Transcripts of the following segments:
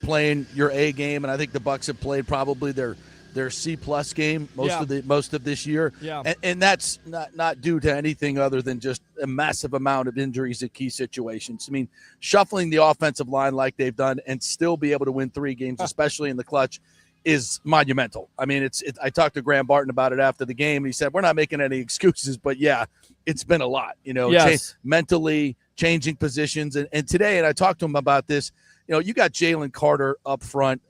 playing your A game, and I think the Bucs have played probably their C+ game most of this year. Yeah. And that's not due to anything other than just a massive amount of injuries at key situations. I mean, shuffling the offensive line like they've done and still be able to win 3 games, especially in the clutch, is monumental. I mean, I talked to Graham Barton about it after the game. He said, we're not making any excuses, but yeah, it's been a lot, mentally changing positions. And today, and I talked to him about this, you got Jalen Carter up front.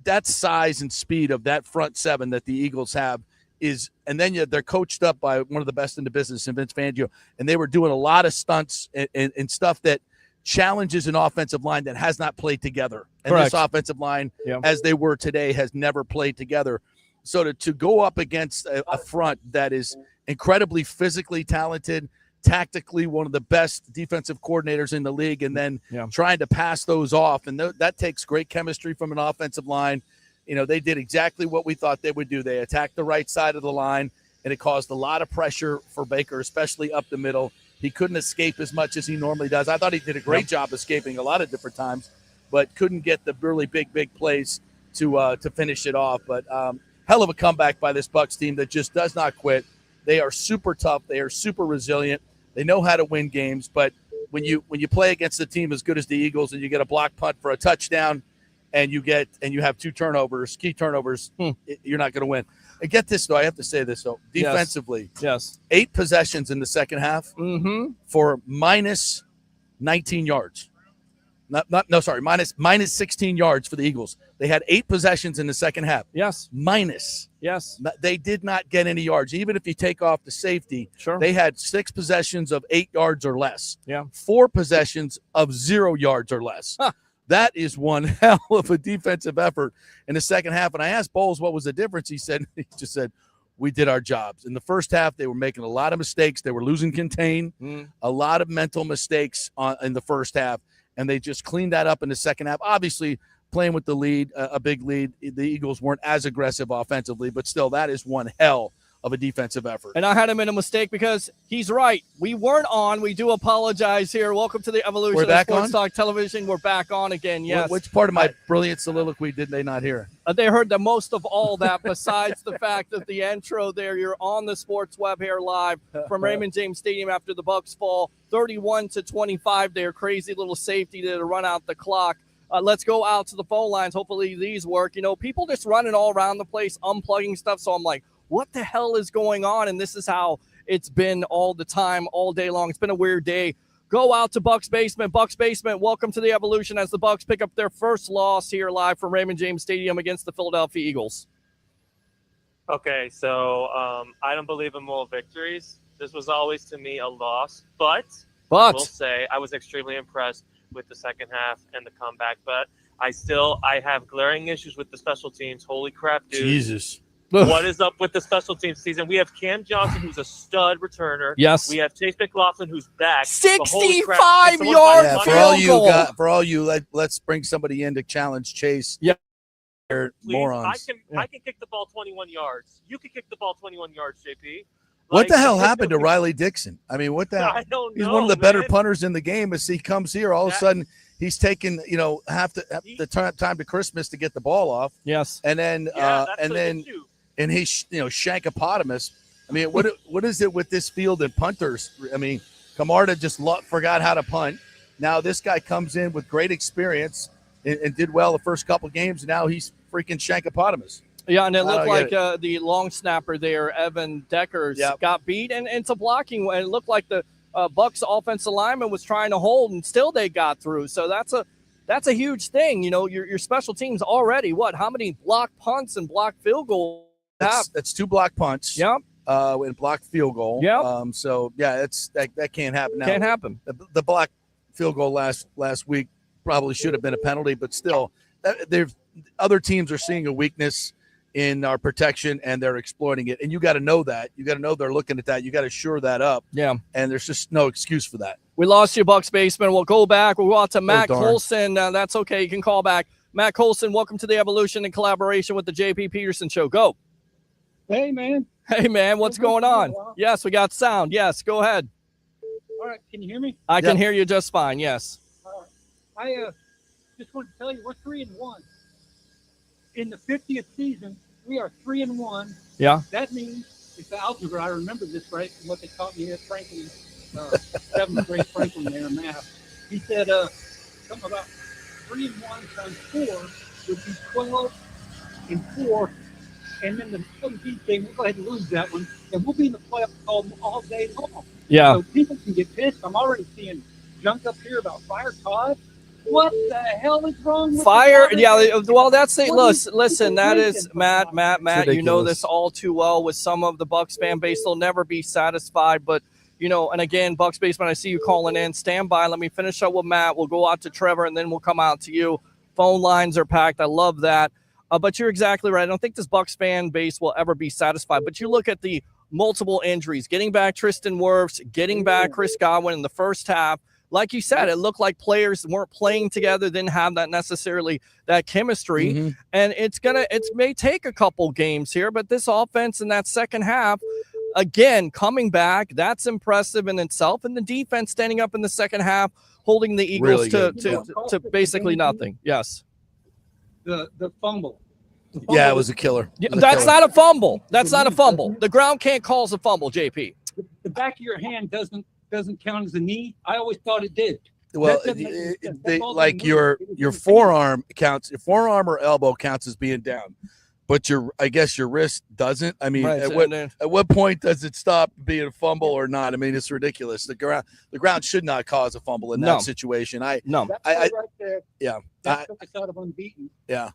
That size and speed of that front 7 that the Eagles have and then they're coached up by one of the best in the business, in Vince Fangio, and they were doing a lot of stunts and stuff that challenges an offensive line that has not played together. And Correct. This offensive line, as they were today, has never played together. So to go up against a front that is incredibly physically talented, tactically one of the best defensive coordinators in the league, and then trying to pass those off, and that takes great chemistry from an offensive line. They did exactly what we thought they would do. They attacked the right side of the line, and it caused a lot of pressure for Baker, especially up the middle. He couldn't escape as much as he normally does. I thought he did a great job escaping a lot of different times, but couldn't get the really big plays to finish it off. But hell of a comeback by this Bucs team that just does not quit. They are super tough. They are super resilient. They know how to win games. But when you play against a team as good as the Eagles and you get a block punt for a touchdown and you have 2 turnovers, key turnovers, you're not going to win. And get this, though. I have to say this, though. Defensively, 8 possessions in the second half for minus 19 yards. Minus 16 yards for the Eagles. They had 8 possessions in the second half. Minus. They did not get any yards. Even if you take off the safety, they had 6 possessions of 8 yards or less. 4 possessions of 0 yards or less. That is one hell of a defensive effort in the second half. And I asked Bowles what was the difference. He just said, we did our jobs. In the first half, they were making a lot of mistakes. They were losing contain, a lot of mental mistakes in the first half. And they just cleaned that up in the second half. Obviously, playing with the lead, a big lead, the Eagles weren't as aggressive offensively, but still, that is one hell of a defensive effort. And I had him in a mistake because he's right. We weren't on. We do apologize here. Welcome to the evolution of Sports Talk Television. We're back on again, yes. Which part of my brilliant soliloquy did they not hear? They heard the most of all that, besides the fact that the intro there, you're on the Sports Web here live from Raymond James Stadium after the Bucs fall 31-25 there. Crazy little safety there to run out the clock. Let's go out to the phone lines. Hopefully these work. People just running all around the place, unplugging stuff. So I'm like, what the hell is going on? And this is how it's been all the time, all day long. It's been a weird day. Go out to Bucs Basement. Bucs Basement, welcome to the evolution as the Bucs pick up their first loss here live from Raymond James Stadium against the Philadelphia Eagles. Okay, so I don't believe in moral victories. This was always, to me, a loss. But I will say I was extremely impressed with the second half and the comeback. But I have glaring issues with the special teams. Holy crap, dude. Jesus. What is up with the special teams season? We have Cam Johnson, who's a stud returner. Yes. We have Chase McLaughlin, who's back. 65 yards. For all you, let's bring somebody in to challenge Chase. Yeah. Morons. I can kick the ball 21 yards. You can kick the ball 21 yards, JP. What the hell happened to Riley Dixon? I mean, what the hell? I don't know. He's one of the better punters in the game. As he comes here, all of a sudden he's taken half the time to Christmas to get the ball off. Yes. And then and he's shankopotamus. I mean, what is it with this field and punters? I mean, Camarda just forgot how to punt. Now this guy comes in with great experience and did well the first couple games. Now he's freaking shankopotamus. Yeah, and it looked like the long snapper there, Evan Deckers, got beat, and into blocking. And it looked like the Bucs offensive lineman was trying to hold, and still they got through. So that's a huge thing. Your special teams already, how many block punts and block field goals? That's 2 block punts. Yep. And blocked field goal. Yep. So yeah, that can't happen now. Can't happen. The block field goal last week probably should have been a penalty, but still, other teams are seeing a weakness in our protection and they're exploiting it. And you got to know that. You got to know they're looking at that. You got to shore that up. Yeah. And there's just no excuse for that. We lost you, Bucs Basement. We'll go back. We'll go out to Matt Colson. That's okay. You can call back. Matt Colson, welcome to the Evolution in collaboration with the JP Peterson Show. Go. Hey, man. Hey, man. What's going on? Yes, we got sound. Yes, go ahead. All right. Can you hear me? I can hear you just fine. Yes. I just want to tell you we're 3-1. In the 50th season, we are 3-1. Yeah. That means it's the algebra. I remember this right from what they taught me at Franklin, 7th grade Franklin there in math. He said something about 3-1 times 4 would be 12-4. And then the 17th game, we'll go ahead and lose that one, and we'll be in the playoffs all day long. Yeah. So people can get pissed. I'm already seeing junk up here about Fire Todd. What the hell is wrong with Fire? the Yeah. Well, that's it. What Listen. That is thinking? Matt. You know ridiculous. this all too well. With some of the Bucs fan base, they'll never be satisfied. But and again, Bucs Basement, I see you calling in. Stand by. Let me finish up with Matt. We'll go out to Trevor, and then we'll come out to you. Phone lines are packed. I love that. But you're exactly right. I don't think this Bucs fan base will ever be satisfied. But you look at the multiple injuries, getting back Tristan Wirfs, getting back Chris Godwin in the first half. Like you said, it looked like players weren't playing together, didn't have that chemistry. Mm-hmm. And it may take a couple games here, but this offense in that second half, again, coming back, that's impressive in itself. And the defense standing up in the second half, holding the Eagles Really to basically nothing. Yes. The fumble. Yeah, it was a killer. That's not a fumble. That's not a fumble. The ground can't call as a fumble, JP. The back of your hand doesn't count as a knee. I always thought it did. Well, like your forearm counts. Your forearm or elbow counts as being down, but I guess your wrist doesn't. I mean, right. At what point does it stop being a fumble or not? I mean, it's ridiculous. The ground should not cause a fumble in that situation. That's right there. Yeah. That took us out of unbeaten. Yeah.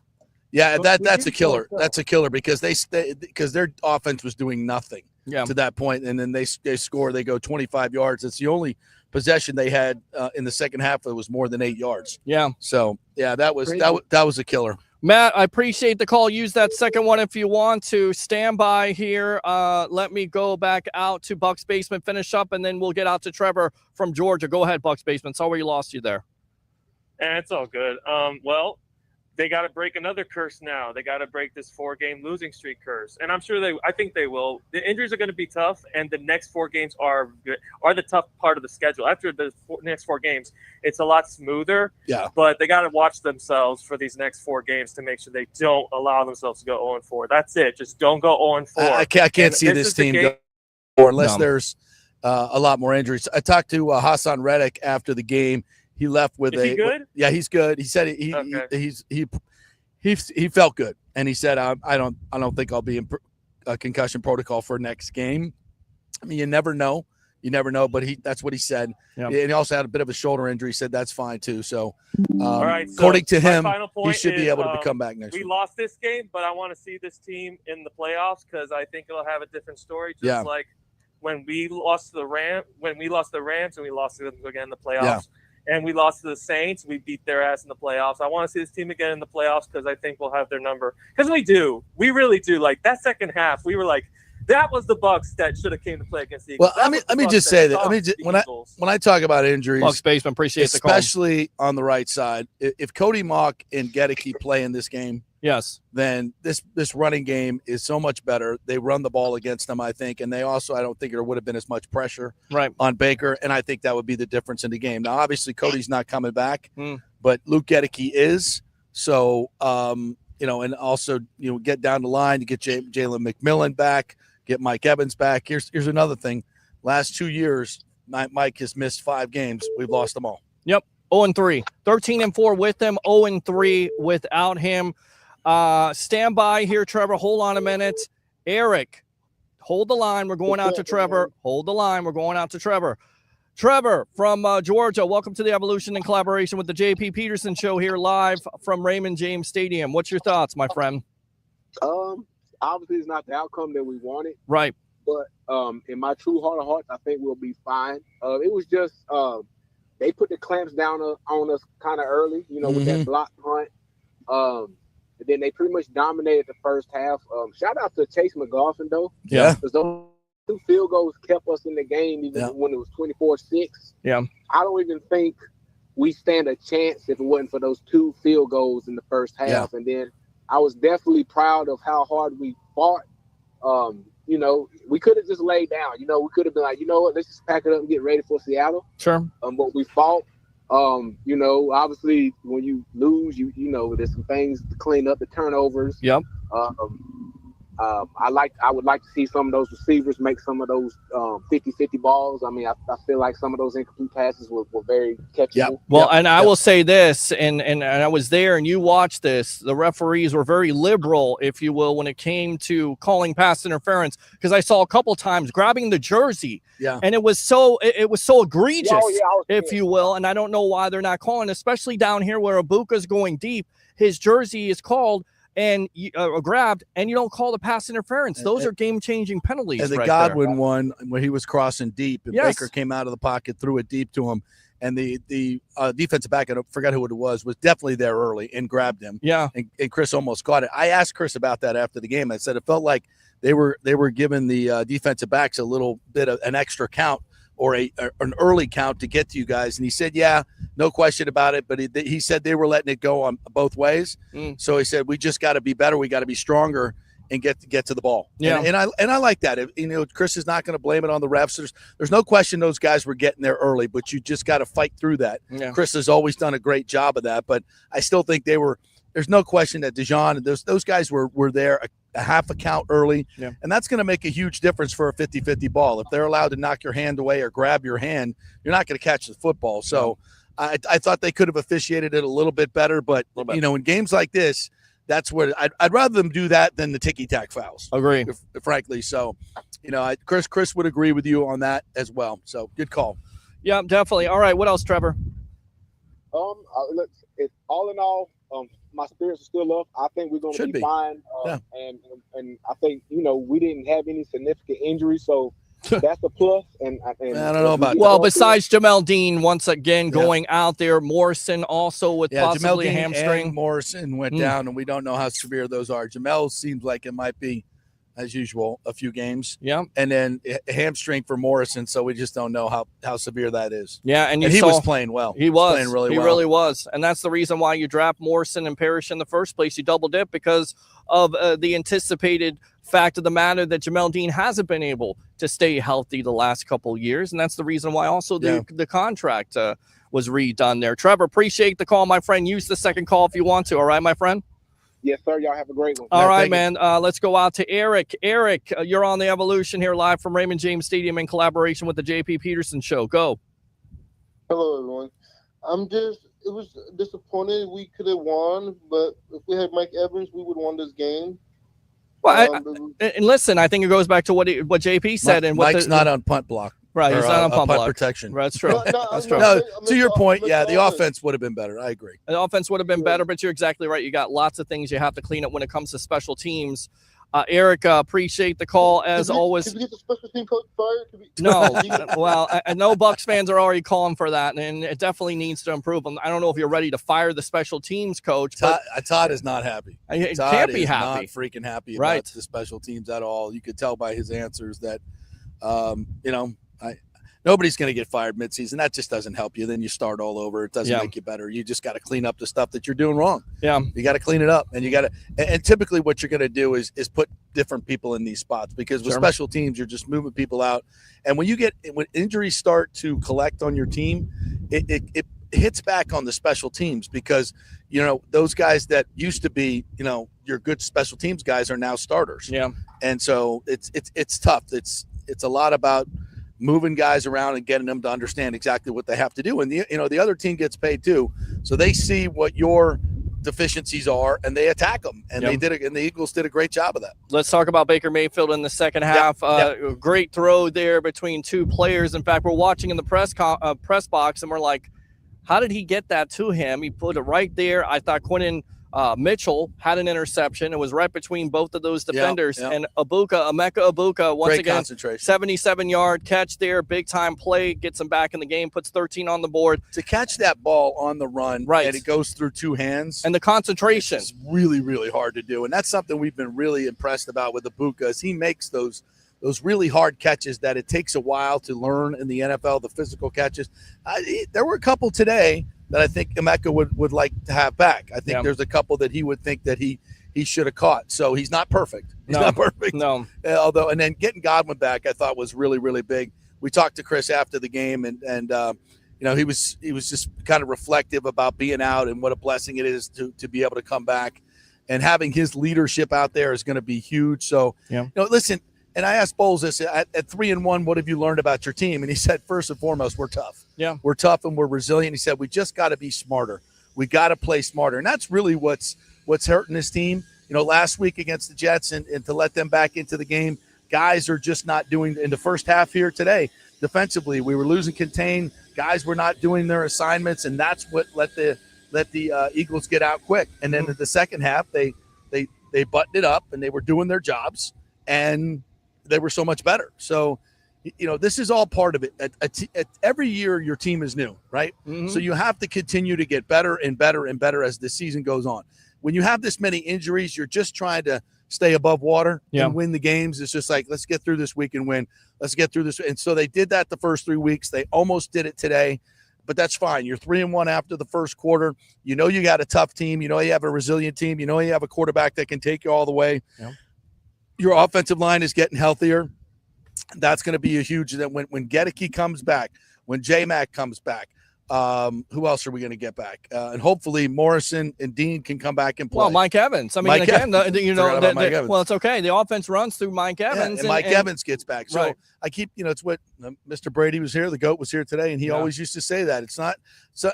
Yeah, that's a killer. That's a killer because because their offense was doing nothing to that point, and then they score. They go 25 yards. It's the only possession they had in the second half that was more than 8 yards. Yeah. So that was a killer. Matt, I appreciate the call. Use that second one if you want to. Stand by here. Let me go back out to Bucs Basement, finish up, and then we'll get out to Trevor from Georgia. Go ahead, Bucs Basement. Sorry we lost you there. And it's all good. Well, they got to break another curse now. They got to break this 4-game losing streak curse. And I'm sure I think they will. The injuries are going to be tough, and the next 4 games are the tough part of the schedule. After the next 4 games, it's a lot smoother. Yeah. But they got to watch themselves for these next 4 games to make sure they don't allow themselves to go 0-4. That's it. Just don't go 0-4. I can't see this team go unless there's a lot more injuries. I talked to Hassan Reddick after the game. He left with he good? Yeah, he's good. He said he felt good, and he said I don't think I'll be in a concussion protocol for next game. I mean, you never know, but that's what he said. Yep. And he also had a bit of a shoulder injury. He said that's fine too. So, all right, so according to him, he should be is, able to come back next week. We lost this game, but I want to see this team in the playoffs because I think it'll have a different story. Just like when we lost to the Rams, and we lost to them again in the playoffs. Yeah. And we lost to the Saints. We beat their ass in the playoffs. I want to see this team again in the playoffs because I think we'll have their number. Because we do. We really do. Like, that second half, we were like, that was the Bucs that should have came to play against the Eagles. Well, let me just say that. When I talk about injuries, Bucs Basement, appreciate the call. Especially on the right side. If Cody Mock and Gedeke play in this game, yes, then this running game is so much better. They run the ball against them, I think, and I don't think there would have been as much pressure on Baker, and I think that would be the difference in the game. Now, obviously, Cody's not coming back, but Luke Gedeke is. So, and also, get down the line to get Jalen McMillan back, get Mike Evans back. Here's another thing. Last 2 years, Mike has missed 5 games. We've lost them all. Yep, 0-3. 13-4 with him, 0-3 without him. Stand by here, Trevor. Hold on a minute. Eric, hold the line. We're going out to Trevor. Hold the line. We're going out to Trevor. Trevor from Georgia, welcome to the Evolution in collaboration with the JP Peterson Show here live from Raymond James Stadium. What's your thoughts, my friend? Obviously, it's not the outcome that we wanted. Right. But in my true heart of hearts, I think we'll be fine. It was just they put the clamps down on us kind of early, with that block punt. And then they pretty much dominated the first half. Shout out to Chase McLaughlin, though. Yeah. Because those 2 field goals kept us in the game even when it was 24-6. Yeah. I don't even think we stand a chance if it wasn't for those 2 field goals in the first half. Yeah. And then I was definitely proud of how hard we fought. We could have just laid down. We could have been like, let's just pack it up and get ready for Seattle. Sure. But we fought. Obviously when you lose, you know, there's some things to clean up, the turnovers. Yep. I would like to see some of those receivers make some of those 50-50 balls. I mean, I feel like some of those incomplete passes were very catchable. Yep. Well, and I will say this, and I was there and you watched this, the referees were very liberal, if you will, when it came to calling pass interference, because I saw a couple times grabbing the jersey. Yeah. And it was so egregious, if Yeah. you will, and I don't know why they're not calling, especially down here where Ibuka's going deep. His jersey is called and grabbed, and you don't call the pass interference. Those are game-changing penalties. And the right Godwin there. one, where he was crossing deep, and Yes. Baker came out of the pocket, threw it deep to him, and the defensive back, I forgot who it was definitely there early and grabbed him. Yeah. And Chris almost caught it. I asked Chris about that after the game. I said it felt like they were giving the defensive backs a little bit of an extra count or an early count to get to you guys. And he said, yeah, no question about it. But he said they were letting it go on both ways. So he said, we just got to be better. We got to be stronger and get to the ball. Yeah. And I like that. Chris is not going to blame it on the refs. There's no question those guys were getting there early, but you just got to fight through that. Yeah. Chris has always done a great job of that, but I still think there's no question that Dijon and those guys were there a half a count early. Yeah. And that's going to make a huge difference for a 50-50 ball. If they're allowed to knock your hand away or grab your hand, you're not going to catch the football. So I thought they could have officiated it a little bit better, but in games like this, that's where I'd rather them do that than the ticky-tack fouls. Agree. Frankly. So, Chris would agree with you on that as well. So good call. Yeah, definitely. All right. What else, Trevor? All in all, my spirits are still up. I think we're going to be fine. And I think, we didn't have any significant injuries, so that's a plus. And I don't know about Well, besides Jamel Dean once again going out there, Morrison also with possibly a hamstring. And Morrison went down, and we don't know how severe those are. Jamel seems like it might be, as usual, a few games. Yeah. And then a hamstring for Morrison, so we just don't know how severe that is. Yeah, and he was playing well. He was playing really well. He really was. And that's the reason why you draft Morrison and Parrish in the first place. You double dip because of the anticipated fact of the matter that Jamel Dean hasn't been able to stay healthy the last couple of years. And that's the reason why also the contract was redone there. Trevor, appreciate the call, my friend. Use the second call if you want to. All right, my friend? Yes, sir. Y'all have a great one. All right, man. Let's go out to Eric. Eric, you're on the Evolution here live from Raymond James Stadium in collaboration with the JP Peterson Show. Go. Hello, everyone. It was disappointed. We could have won, but if we had Mike Evans, we would have won this game. Well, and listen, I think it goes back to what JP said. Mike's not on punt block. Right, he's not on punt block protection. Right, that's true. That's true. No, to your point, the offense would have been better. I agree. The offense would have been better, but you're exactly right. You got lots of things you have to clean up when it comes to special teams. Eric, appreciate the call as always. Can we get the special team coach fired? No, well, I know Bucs fans are already calling for that, and it definitely needs to improve. I don't know if you're ready to fire the special teams coach. Todd is not happy. He Todd can't be is happy. Not freaking happy about the special teams at all. You could tell by his answers that, nobody's going to get fired midseason. That just doesn't help you. Then you start all over. It doesn't make you better. You just got to clean up the stuff that you're doing wrong. Yeah. You got to clean it up. And you got to, and typically what you're going to do is put different people in these spots, because with special teams, you're just moving people out. And when injuries start to collect on your team, it hits back on the special teams, because, those guys that used to be, your good special teams guys are now starters. Yeah. And so it's tough. It's a lot about moving guys around and getting them to understand exactly what they have to do. And the other team gets paid too. So they see what your deficiencies are and they attack them. And they did it. And the Eagles did a great job of that. Let's talk about Baker Mayfield in the second half. Great throw there between two players. In fact, we're watching in the press box and we're like, how did he get that to him? He put it right there. I thought Quinton Mitchell had an interception. It was right between both of those defenders. And Emeka Ibuka, once again, 77-yard catch there, big-time play, gets him back in the game, puts 13 on the board. To catch that ball on the run, and it goes through two hands. And the concentration. It's really, really hard to do. And that's something we've been really impressed about with Ibuka, is he makes those really hard catches that it takes a while to learn in the NFL, the physical catches. There were a couple today that I think Emeka would like to have back. I think there's a couple that he would think that he should have caught. So he's not perfect. He's not perfect. No. Although, and then getting Godwin back, I thought was really, really big. We talked to Chris after the game, and he was just kind of reflective about being out and what a blessing it is to be able to come back, and having his leadership out there is going to be huge. So, listen, and I asked Bowles this at 3-1, what have you learned about your team? And he said, first and foremost, we're tough. Yeah, we're tough and we're resilient. He said, we just got to be smarter. We got to play smarter. And that's really what's hurting this team. Last week against the Jets and to let them back into the game, guys are just not doing in the first half here today. Defensively, we were losing contain. Guys were not doing their assignments, and that's what let the Eagles get out quick. And then in the second half, they buttoned it up and they were doing their jobs, and they were so much better. So, this is all part of it. Every year, your team is new, right? Mm-hmm. So you have to continue to get better and better and better as the season goes on. When you have this many injuries, you're just trying to stay above water and win the games. It's just like, let's get through this week and win. Let's get through this. And so they did that the first 3 weeks. They almost did it today, but that's fine. You're 3-1 after the first quarter. You got a tough team. You have a resilient team. You have a quarterback that can take you all the way. Yeah. Your offensive line is getting healthier. That's going to be a huge – that when Gedeke comes back, when J-Mac comes back, who else are we going to get back? And hopefully Morrison and Dean can come back and play. Well, Mike Evans. I mean, well, it's okay. The offense runs through Mike Evans. And Mike Evans gets back. So right. I keep, it's what Mr. Brady was here. The GOAT was here today, and he always used to say that. It's not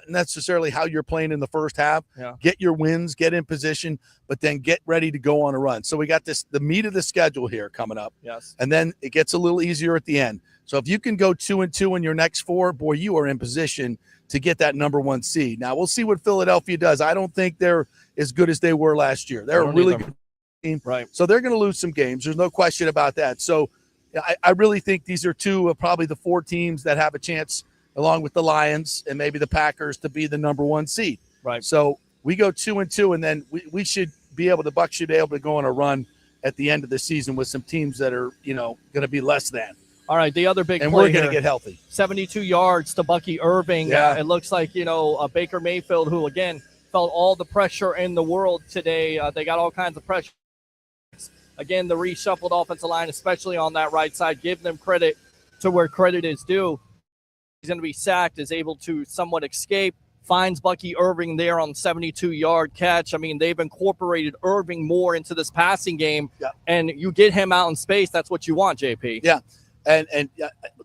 necessarily how you're playing in the first half. Yeah. Get your wins, get in position, but then get ready to go on a run. So we got the meat of the schedule here coming up. Yes. And then it gets a little easier at the end. So if you can go 2-2 in your next 4, boy, you are in position to get that number 1 seed. Now, we'll see what Philadelphia does. I don't think they're as good as they were last year. They're a really good team. Right. So they're going to lose some games. There's no question about that. So I really think these are 2 of probably the 4 teams that have a chance, along with the Lions and maybe the Packers, to be the number 1 seed. Right. So we go 2-2, and then we should be able – the Bucs should be able to go on a run at the end of the season with some teams that are, going to be less than. All right, the other big and play we're going to get healthy. 72 yards to Bucky Irving. Yeah. It looks like, Baker Mayfield, who, again, felt all the pressure in the world today. They got all kinds of pressure. Again, the reshuffled offensive line, especially on that right side, give them credit to where credit is due. He's going to be sacked, is able to somewhat escape, finds Bucky Irving there on 72-yard catch. I mean, they've incorporated Irving more into this passing game, and you get him out in space. That's what you want, JP. Yeah. And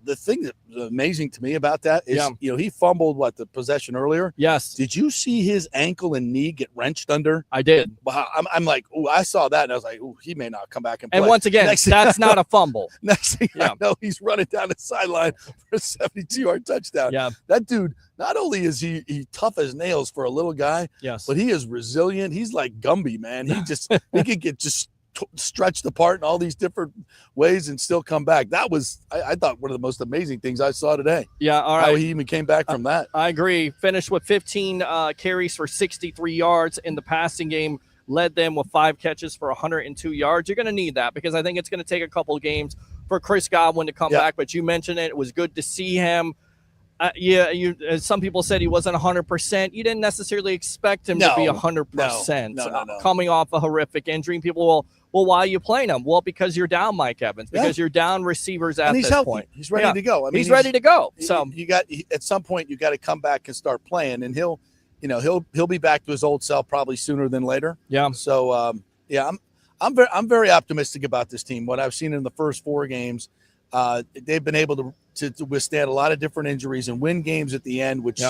the thing that's amazing to me about that is, he fumbled the possession earlier. Yes. Did you see his ankle and knee get wrenched under? I did. Wow. I'm like, I saw that, and I was like, he may not come back and play. And once again, that's not a fumble. Next thing I know, he's running down the sideline for a 72-yard touchdown. Yeah. That dude, not only is he tough as nails for a little guy, but he is resilient. He's like Gumby, man. He could get just stretched apart in all these different ways and still come back. That was, I thought, one of the most amazing things I saw today. Yeah, all right. How he even came back from that. I agree. Finished with 15 carries for 63 yards in the passing game. Led them with 5 catches for 102 yards. You're going to need that because I think it's going to take a couple of games for Chris Godwin to come back. But you mentioned it. It was good to see him. Some people said he wasn't 100%. You didn't necessarily expect him to be 100%. No. Coming off a horrific injury, people will, why are you playing him? Well, because you're down Mike Evans, because you're down receivers at this point. He's ready to go. I mean, he's ready to go. So at some point you got to come back and start playing, and he'll be back to his old self probably sooner than later. Yeah. So I'm very optimistic about this team. What I've seen in the first 4 games, they've been able to withstand a lot of different injuries and win games at the end, which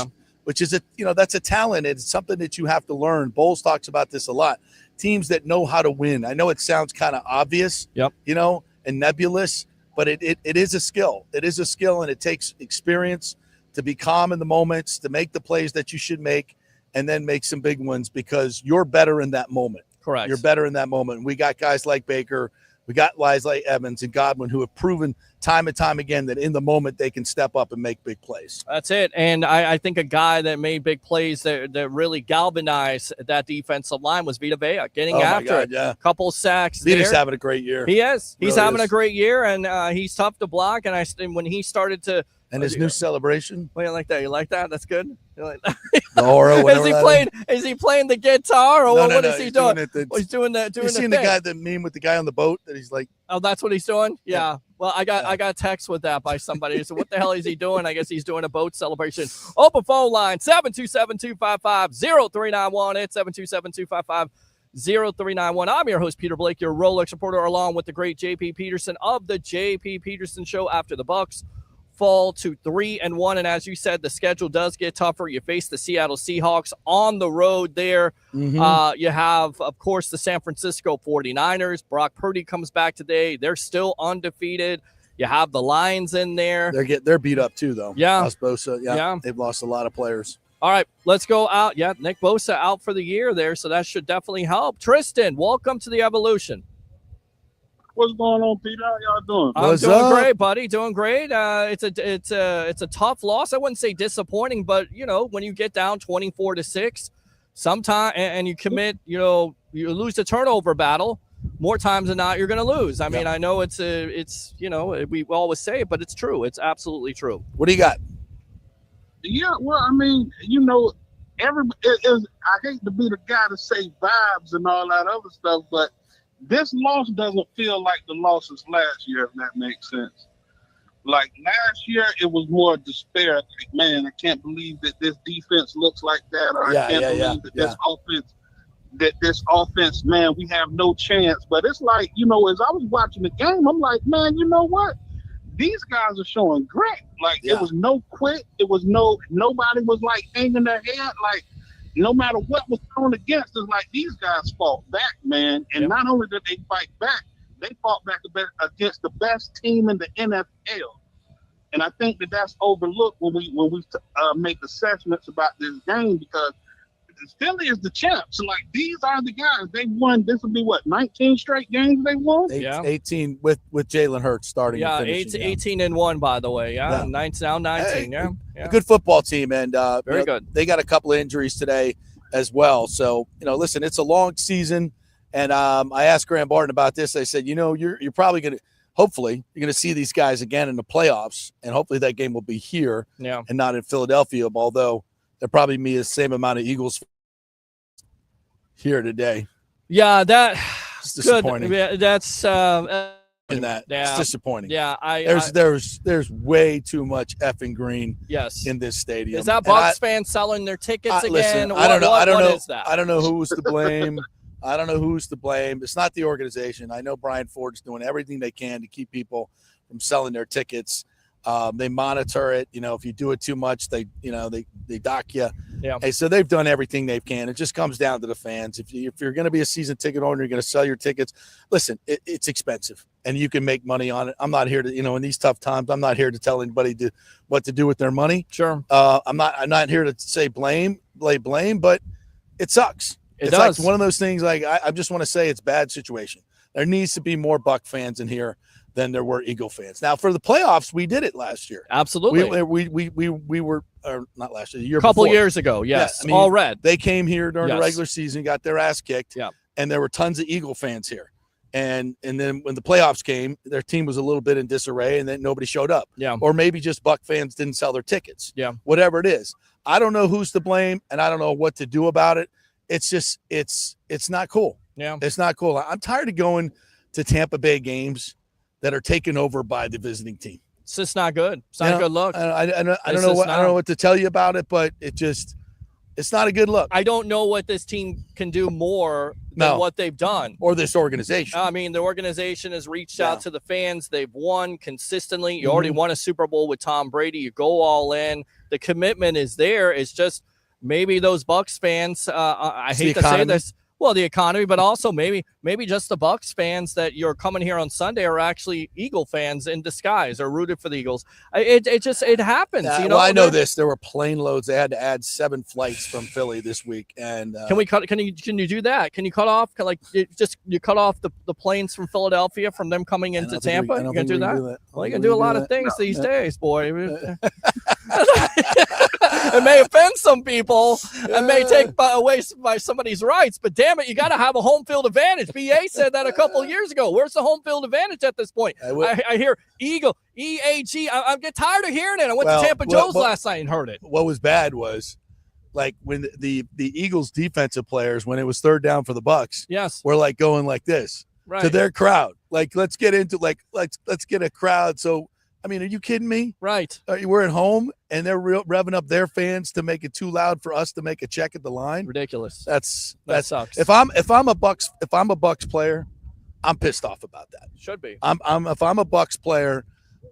is that's a talent. It's something that you have to learn. Bowles talks about this a lot. Teams that know how to win. I know it sounds kind of obvious, and nebulous, but it is a skill. It is a skill, and it takes experience to be calm in the moments, to make the plays that you should make, and then make some big ones because you're better in that moment. Correct. You're better in that moment. We got guys like Baker. We got guys like Evans and Godwin who have proven time and time again that in the moment they can step up and make big plays. That's it. And I think a guy that made big plays that really galvanized that defensive line was Vita Vea, getting after it. Yeah. Couple sacks Vita's having a great year. He is. He's really having a great year, and he's tough to block. And when he started to – and his new celebration. Well, you like that? You like that? That's good. You like that? The aura, is he playing the guitar or what is he doing? He's doing He's doing that. You seen the guy, the meme with the guy on the boat that he's like? Oh, that's what he's doing. Yeah. Well, I got a text with that by somebody. So what the hell is he doing? I guess he's doing a boat celebration. Open phone line, 727-255-0391. It's 727-255-0391. I'm your host, Peter Blake, your Rolex reporter, along with the great J.P. Peterson of the J.P. Peterson Show. After the Bucs fall to 3-1, and as you said, the schedule does get tougher. You face the Seattle Seahawks on the road there. You have, of course, the San Francisco 49ers. Brock Purdy comes back today. They're still undefeated. You have the Lions in there. They're beat up too, though. Yeah. Lost Bosa. Yeah. They've lost a lot of players. All right, let's go out. Yeah, Nick Bosa out for the year there, so that should definitely help. Tristan, welcome to the Evolution. What's going on, Peter? How y'all doing? I'm doing great, buddy. Doing great. It's a tough loss. I wouldn't say disappointing, but when you get down 24-6, sometime and you commit, you lose the turnover battle. More times than not, you're going to lose. I mean, I know it's we always say it, but it's true. It's absolutely true. What do you got? Yeah, well, I mean, I hate to be the guy to say vibes and all that other stuff, but this loss doesn't feel like the losses last year, if that makes sense. Like last year, it was more despair. Like, man, I can't believe that this defense looks like that. Or I can't believe that this offense, man, we have no chance. But it's like, as I was watching the game, I'm like, man, you know what? These guys are showing grit. Like it was no quit. It was nobody was like hanging their head. Like no matter what was thrown against, it's like these guys fought back, man. And not only did they fight back, they fought back against the best team in the NFL. And I think that's overlooked when we make assessments about this game, because Philly is the champs. So like these are the guys. They won. This will be 19 straight games they won. 18 with Jalen Hurts starting. Yeah, 18-1 by the way. Yeah, 19. Yeah, a good football team, and very good. They got a couple of injuries today as well. So listen, it's a long season, and I asked Graham Barton about this. I said, you're probably going to. Hopefully, you're going to see these guys again in the playoffs, and hopefully that game will be here and not in Philadelphia. Although there probably be the same amount of Eagles here today. Yeah, that's disappointing. Yeah, that's it's disappointing. Yeah, there's way too much effing green. In this stadium. Is that Bucs fans selling their tickets again? Listen, I don't know. I don't know who's to blame. I don't know who's to blame. It's not the organization. I know Brian Ford's doing everything they can to keep people from selling their tickets. They monitor it. If you do it too much, they dock you. Yeah. Hey, so they've done everything they can. It just comes down to the fans. If you're going to be a season ticket owner, you're going to sell your tickets. Listen, it's expensive, and you can make money on it. I'm not here to, in these tough times, I'm not here to tell anybody what to do with their money. Sure. I'm not here to say blame, but it sucks. It does. Like one of those things. Like I just want to say, it's a bad situation. There needs to be more Buck fans in here than there were Eagle fans. Now, for the playoffs, we did it last year. Absolutely. We were not last year, the year a couple before. Years ago. Yes. All red. They came here during the regular season, got their ass kicked. Yeah. And there were tons of Eagle fans here. And then when the playoffs came, their team was a little bit in disarray, and then nobody showed up. Yeah. Or maybe just Buck fans didn't sell their tickets. Yeah. Whatever it is. I don't know who's to blame, and I don't know what to do about it. It's just it's not cool. Yeah. It's not cool. I'm tired of going to Tampa Bay games that are taken over by the visiting team. It's just not good. It's not a good look. I don't know what to tell you about it, but it's not a good look. I don't know what this team can do more than what they've done. Or this organization. I mean, the organization has reached out to the fans. They've won consistently. You already won a Super Bowl with Tom Brady. You go all in. The commitment is there. It's just maybe those Bucs fans, I hate to say this, well, the economy, but also maybe just the Bucs fans that you're coming here on Sunday are actually Eagle fans in disguise or rooted for the Eagles. It happens. Well, I know this. There were plane loads. They had to add 7 flights from Philly this week. And can you do that? Can you cut off you cut off the planes from Philadelphia from them coming into Tampa? You can do that. Well, you can do a lot of things these days, boy. It may offend some people and may take away by somebody's rights, but damn it, you got to have a home field advantage. BA said that a couple of years ago. Where's the home field advantage at this point? I hear Eagle, EAG. I get tired of hearing it. I went to Tampa Joe's last night and heard it. What was bad was like when the Eagles defensive players, when it was third down for the Bucs, yes, were like going like this. to their crowd. Like, let's get into let's get a crowd. So, I mean, are you kidding me? Right. We're at home and they're revving up their fans to make it too loud for us to make a check at the line. Ridiculous. That sucks. If I'm a Bucs player, I'm pissed off about that. Should be. If I'm a Bucs player,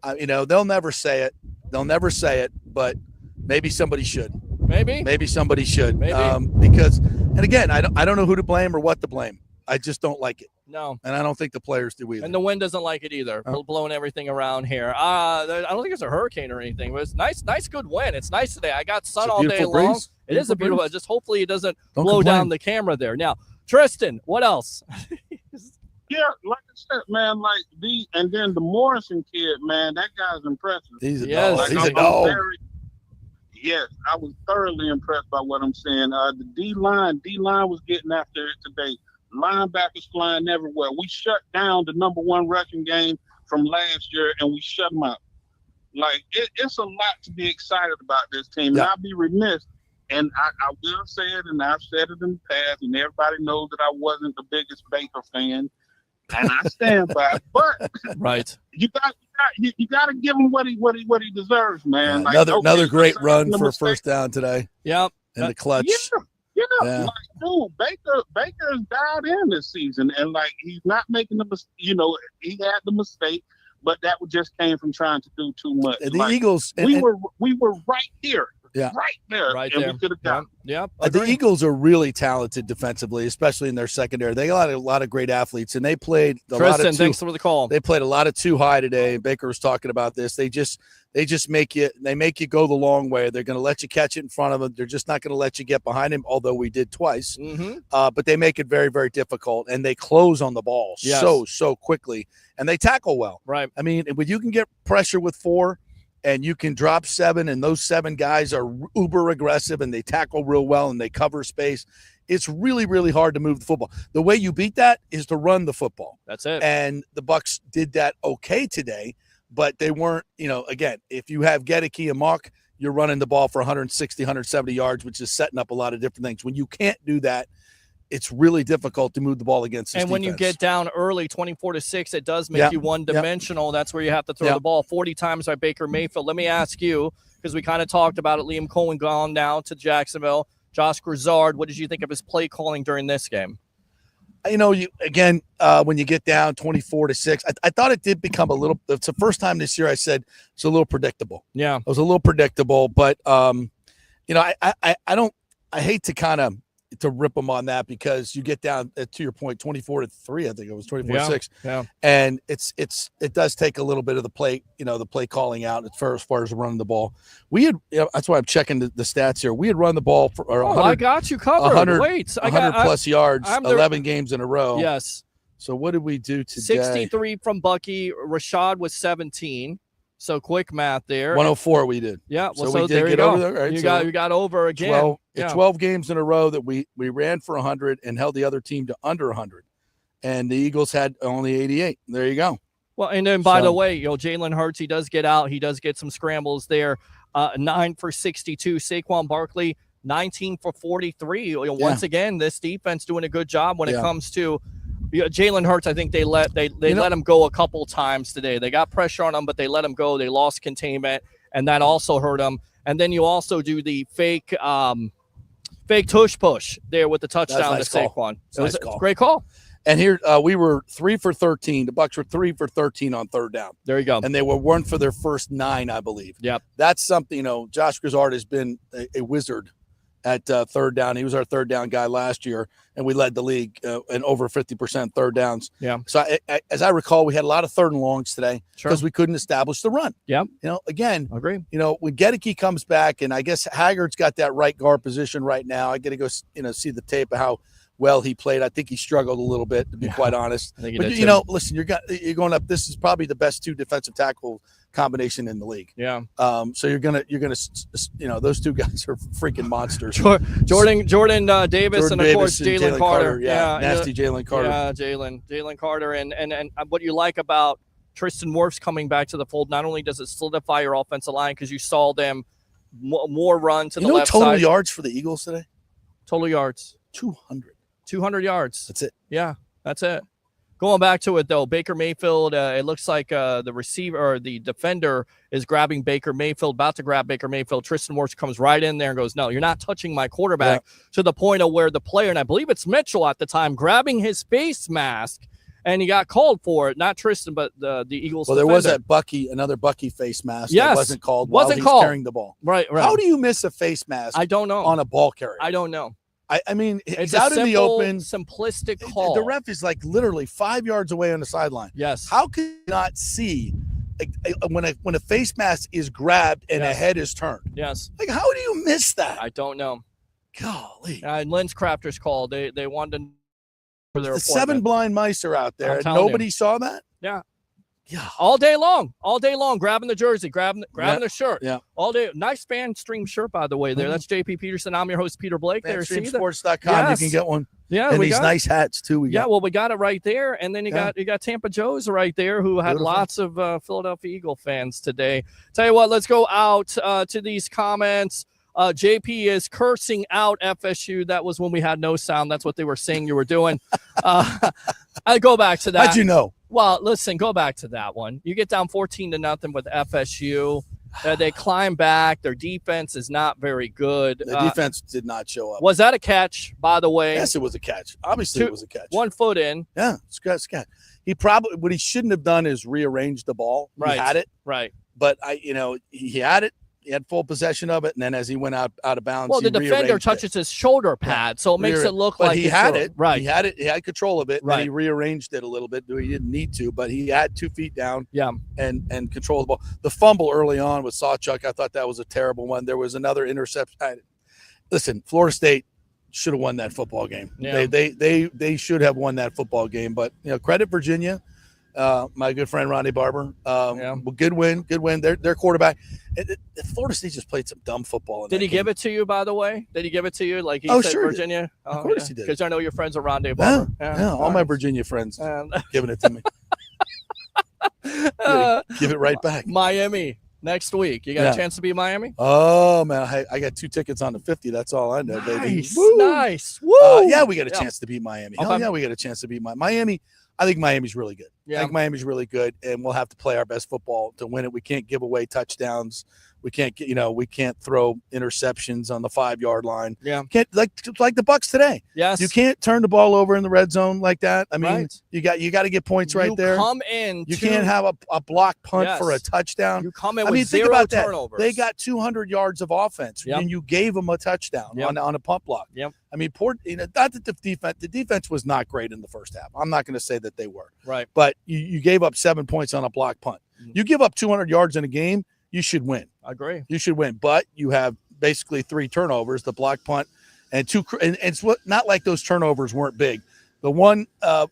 they'll never say it. But maybe somebody should. Maybe somebody should. Because, and again, I don't know who to blame or what to blame. I just don't like it. No. And I don't think the players do either. And the wind doesn't like it either. Blowing everything around here. I don't think it's a hurricane or anything. But it's nice good wind. It's nice today. I got sun all day long. It is a beautiful. Just hopefully it doesn't blow down the camera there. Now, Tristan, what else? Yeah, like I said, man, and then the Morrison kid, man, that guy's impressive. He's a dog. Yes, I was thoroughly impressed by what I'm saying. The D-line was getting after it today. Linebackers flying everywhere. We shut down the number one rushing game from last year, and we shut them out. It's a lot to be excited about this team. Yeah. And I'll be remiss, and I will say it, and I've said it in the past, and everybody knows that I wasn't the biggest Baker fan, and I stand by it. But right, you got to give him what he deserves, man. Another great run for a first down today. Yep, in the clutch. Yeah. Dude, Baker's dialed in this season, and he's not making the mistake. He had the mistake, but that just came from trying to do too much. And the Eagles, we were right here. Yeah. Right there. Right and there. We could have got the Eagles are really talented defensively, especially in their secondary. They got a lot of great athletes, and they played a lot of thanks for the call. They played a lot of too high today. Baker was talking about this. They just make you go the long way. They're going to let you catch it in front of them. They're just not going to let you get behind him, although we did twice. Mm-hmm. But they make it very, very difficult, and they close on the ball so quickly, and they tackle well. Right. I mean, when you can get pressure with 4 and you can drop 7, and those 7 guys are uber aggressive, and they tackle real well, and they cover space, it's really, really hard to move the football. The way you beat that is to run the football. That's it. And the Bucs did that okay today, but they weren't, again, if you have Gedeke and Mock, you're running the ball for 160, 170 yards, which is setting up a lot of different things. When you can't do that, it's really difficult to move the ball against this And when defense. you get down early, 24-6, it does make you one-dimensional. That's where you have to throw the ball 40 times by Baker Mayfield. Let me ask you, because we kind of talked about it, Liam Cohen gone now to Jacksonville. Josh Grizzard, what did you think of his play calling during this game? When you get down 24-6, I thought it did become a little – it's the first time this year I said it's a little predictable. Yeah. It was a little predictable, but, I hate to kind of – to rip them on that, because you get down to your point 24-3, I think it was 24-6. Yeah. And it does take a little bit of the play, the play calling out as far as running the ball. We had, that's why I'm checking the stats here. We had run the ball for I got you covered. 100 plus yards, 11 games in a row. Yes. So what did we do today? 63 from Bucky. Rashad was 17. So quick math there. 104 we did. Yeah. Well, so we did get over there. Right? You got over again. 12 games in a row that we ran for 100 and held the other team to under 100. And the Eagles had only 88. There you go. Well, and then by the way, Jalen Hurts, he does get out. He does get some scrambles there. 9 for 62. Saquon Barkley, 19 for 43. Once again, this defense doing a good job when it comes to Jalen Hurts. I think they let him go a couple times today. They got pressure on him, but they let him go. They lost containment, and that also hurt him. And then you also do the fake tush push there with the touchdown to Saquon. It was a great call. And here we were 3 for 13. The Bucs were 3 for 13 on third down. There you go. And they were 1 for their first 9, I believe. Yep. That's something, Josh Grizzard has been a wizard at third down. He was our third down guy last year, and we led the league in over 50% third downs. Yeah. So as I recall, we had a lot of third and longs today because we couldn't establish the run. Yeah. Again, agree. When Gedeke comes back, and I guess Haggard's got that right guard position right now. I got to go, see the tape of how well he played. I think he struggled a little bit, to be quite honest. I think he but did listen, you're going up. This is probably the best 2 defensive tackle combination in the league. Yeah. So you're gonna, those 2 guys are freaking monsters. Jordan Davis, and of course Jalen Carter. Nasty Jalen Carter. Yeah, Jalen Carter, and what you like about Tristan Wirfs coming back to the fold, not only does it solidify your offensive line because you saw them more run to the left side. Total yards for the Eagles today? Total yards. 200. 200 yards. That's it. Yeah, that's it. Going back to it, though, Baker Mayfield, it looks like the receiver or the defender is grabbing Baker Mayfield, about to grab Baker Mayfield. Tristan Wirfs comes right in there and goes, no, you're not touching my quarterback, to the point of where the player, and I believe it's Mitchell at the time, grabbing his face mask, and he got called for it. Not Tristan, but the Eagles Well, defender. there was that another Bucky face mask that wasn't called while he's carrying the ball. Right. How do you miss a face mask I don't know. on a ball carrier? I don't know. I mean, It's he's a out in the open. simplistic call. The ref is like literally 5 yards away on the sideline. Yes. How can you not see when a face mask is grabbed and a head is turned? Yes. Like, how do you miss that? I don't know. Golly. And Lens Crafter's call. They wanted to for their The 7 blind mice are out there. And nobody saw that? Yeah. Yeah. All day long, grabbing the jersey, grabbing the shirt. Yeah. All day. Nice fan stream shirt, by the way, there. That's JP Peterson. I'm your host, Peter Blake. There. FanStreamSports.com. You can get one. Yeah. And these nice hats, too. We got it right there. And then you got Tampa Joe's right there, who had lots of Philadelphia Eagle fans today. Tell you what, let's go out to these comments. JP is cursing out FSU. That was when we had no sound. That's what they were saying you were doing. I go back to that. How'd you know? Well, listen, go back to that one. You get down 14-0 with FSU. They climb back. Their defense is not very good. The defense did not show up. Was that a catch, by the way? Yes, it was a catch. Obviously, it was a catch. 1 foot in. Yeah, it's a catch. He probably what he shouldn't have done is rearrange the ball. Right. He had it. Right. But he had it. He had full possession of it, and then as he went out of bounds, well, the defender touches his shoulder pad, so it makes it look like he had it. Right, he had it. He had control of it. Right, and he rearranged it a little bit. He didn't need to, but he had 2 feet down. Yeah, and control the ball. The fumble early on with Sawchuk, I thought that was a terrible one. There was another interception. Listen, Florida State should have won that football game. Yeah. They should have won that football game. But credit Virginia. My good friend Ronnie Barber. Well, good win. Their quarterback. Florida State just played some dumb football. Did he give it to you, by the way? Did he give it to you? Like he said, sure Virginia? Of course he did. Because I know your friends are Ronnie Barber. All my Virginia friends giving it to me. Give it right back. Miami next week. You got a chance to be Miami? Oh, man. I got 2 tickets on the 50. That's all I know, baby. Nice. Woo. Yeah, we got a chance to beat Miami. Hell yeah, we got a chance to beat Miami. I think Miami's really good. Yeah. I think Miami's really good, and we'll have to play our best football to win it. We can't give away touchdowns. We can't throw interceptions on the 5-yard line. Yeah. Can't like the Bucs today. Yes. You can't turn the ball over in the red zone like that. I mean, you got to get points right there. You can't have a block punt for a touchdown. You come in with zero turnovers. They got 200 yards of offense, and you gave them a touchdown on a punt block. Yep. I mean, not that the defense was not great in the first half. I'm not going to say that they were. Right. But you gave up 7 points on a block punt. You give up 200 yards in a game, you should win. I agree. You should win. But you have basically 3 turnovers, the block punt, and 2. And it's not like those turnovers weren't big. The one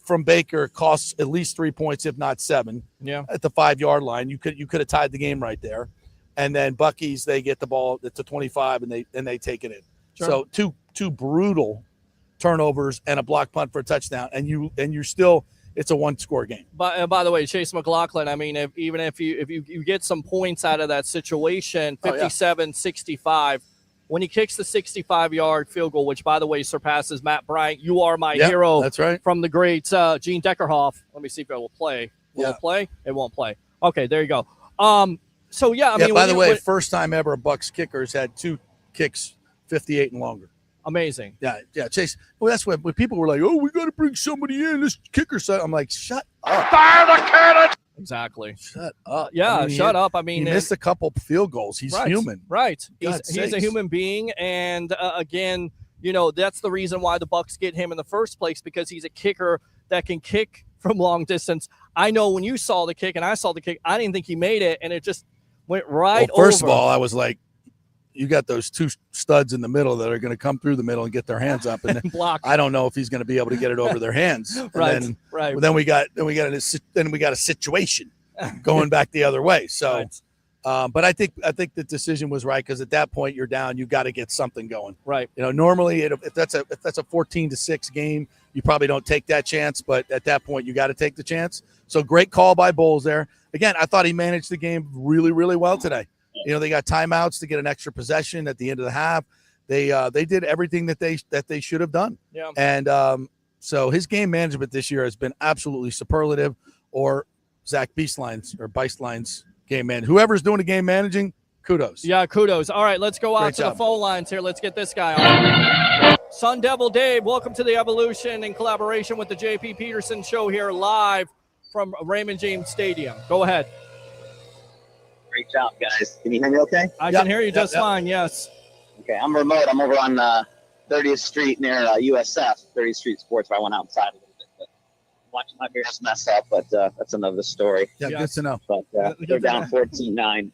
from Baker costs at least 3 points, if not 7. Yeah. At the 5-yard line, you could have tied the game right there. And then Bucky's, they get the ball at the 25 and they take it in. Sure. So two brutal turnovers and a block punt for a touchdown, and you're still. It's a 1-score game. But by the way, Chase McLaughlin, I mean, if you get some points out of that situation, 57-65, when he kicks the 65-yard field goal, which, by the way, surpasses Matt Bryant, you are my hero. That's right. From the great Gene Deckerhoff. Let me see if it will play. Will it play? It won't play. Okay, there you go. So, I mean. By the way, first time ever a Bucs kickers had 2 kicks 58 and longer. Amazing. Yeah, Chase. Well, that's when people were like, "Oh, we got to bring somebody in. This kicker." I'm like, "Shut up! Fire the cannon!" Exactly. Shut up. Yeah, shut up. I mean, he missed a couple field goals. He's human. Right. He's a human being, and again, that's the reason why the Bucs get him in the first place, because he's a kicker that can kick from long distance. I know when you saw the kick and I saw the kick, I didn't think he made it, and it just went right over. First of all, I was like, you got those 2 studs in the middle that are going to come through the middle and get their hands up, and block. I don't know if he's going to be able to get it over their hands. Right. Then we got a situation going back the other way. So, but I think the decision was right, because at that point you're down. You got to get something going. Right. Normally if that's a 14-6 game, you probably don't take that chance, but at that point you got to take the chance. So great call by Bowles there. Again, I thought he managed the game really, really well today. They got timeouts to get an extra possession at the end of the half. They did everything that they should have done. Yeah. And So his game management this year has been absolutely superlative, or Zach Beistline's game man. Whoever's doing the game managing, kudos. Yeah, kudos. All right, let's go out to the phone lines here. Let's get this guy on. Sun Devil Dave, welcome to the Evolution in collaboration with the JP Peterson Show here live from Raymond James Stadium. Go ahead. Great job, guys. Can you hear me okay? I can hear you just fine, yes. Okay, I'm remote. I'm over on 30th Street near USF, 30th Street Sports, where I went outside a little bit. But watching my Bears mess up, but that's another story. Yeah, good to know. But they're down 14-9.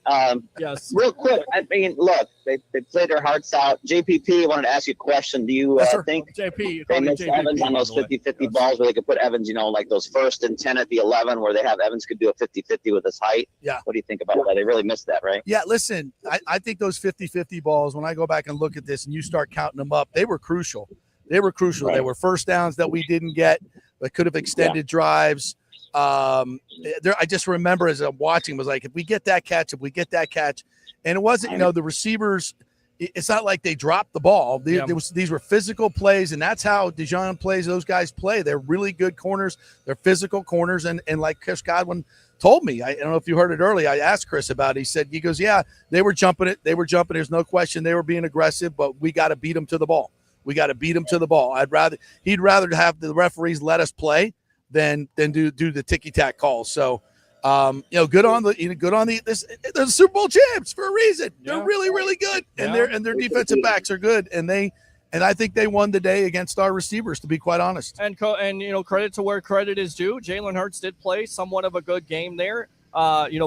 Yes. Real quick, I mean, look, they played their hearts out. JPP, I wanted to ask you a question. Do you think JP, they missed Evans on those 50-50 balls where they could put Evans, like those 1st and 10 at the 11 where they have Evans could do a 50-50 with his height? Yeah. What do you think about that? They really missed that, right? Yeah, listen, I think those 50-50 balls, when I go back and look at this and you start counting them up, they were crucial. They were crucial. Right. They were first downs that we didn't get that could have extended drives. I just remember as I'm watching, was like, if we get that catch. And it wasn't, the receivers, it's not like they dropped the ball. These were physical plays, and that's how Dijon plays. Those guys play. They're really good corners. They're physical corners. And like Chris Godwin told me, I don't know if you heard it early, I asked Chris about it. He goes, yeah, they were jumping it. There's no question they were being aggressive, but we got to beat them to the ball. He'd rather have the referees let us play than do the ticky-tack calls. So, good on the they're the Super Bowl champs for a reason. They're really, really good, and their defensive backs are good, and I think they won the day against our receivers, to be quite honest. And credit to where credit is due. Jalen Hurts did play somewhat of a good game there.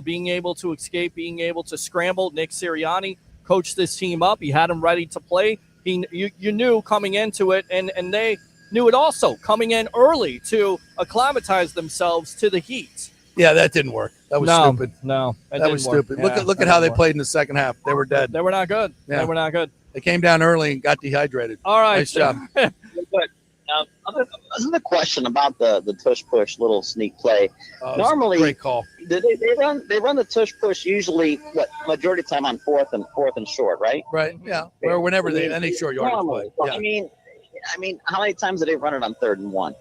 Being able to escape, being able to scramble. Nick Sirianni coached this team up. He had them ready to play. You knew coming into it, and they knew it also coming in early to acclimatize themselves to the heat. Yeah, that didn't work. That was stupid. No, that was stupid. Yeah, look at how they played in the second half. They were dead. They were not good. Yeah. They were not good. They came down early and got dehydrated. All right. Nice job. But another question about the tush push little sneak play. Normally, great call. They run the tush push usually majority of the time on fourth and short, right? Right. Yeah. Or whenever any short yardage play. Yeah. I mean, how many times did they run it on 3rd and 1?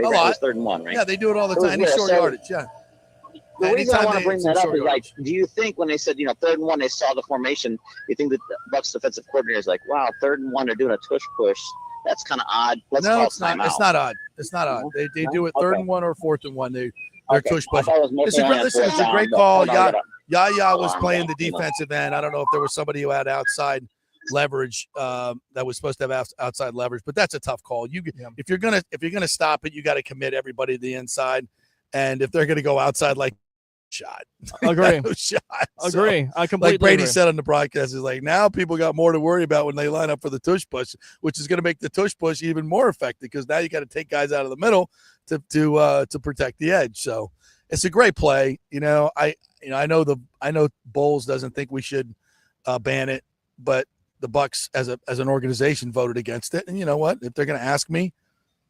A lot. 3rd and 1, right? Yeah, they do it all the time. Any short yardage. Yeah. The reason I want to bring that up is, like, do you think when they said, 3rd and 1, they saw the formation, you think that the Bucs defensive coordinator is like, wow, 3rd and 1, they're doing a tush push. That's kind of odd. No, it's not. It's not odd. It's not odd. They do it 3rd and 1 or 4th and 1. They're tush push. This is a great call. Yaya was playing the defensive end. I don't know if there was somebody who had outside leverage that was supposed to have outside leverage, but that's a tough call. If you're gonna stop it, you got to commit everybody to the inside, and if they're gonna go outside, like shot, agree, shot. Agree. So, I completely like Brady agree. said on the broadcast, is like now people got more to worry about when they line up for the tush push, which is going to make the tush push even more effective because now you got to take guys out of the middle to protect the edge. So it's a great play. I know Bowles doesn't think we should ban it, but the Bucs as an organization voted against it. And you know what? If they're going to ask me,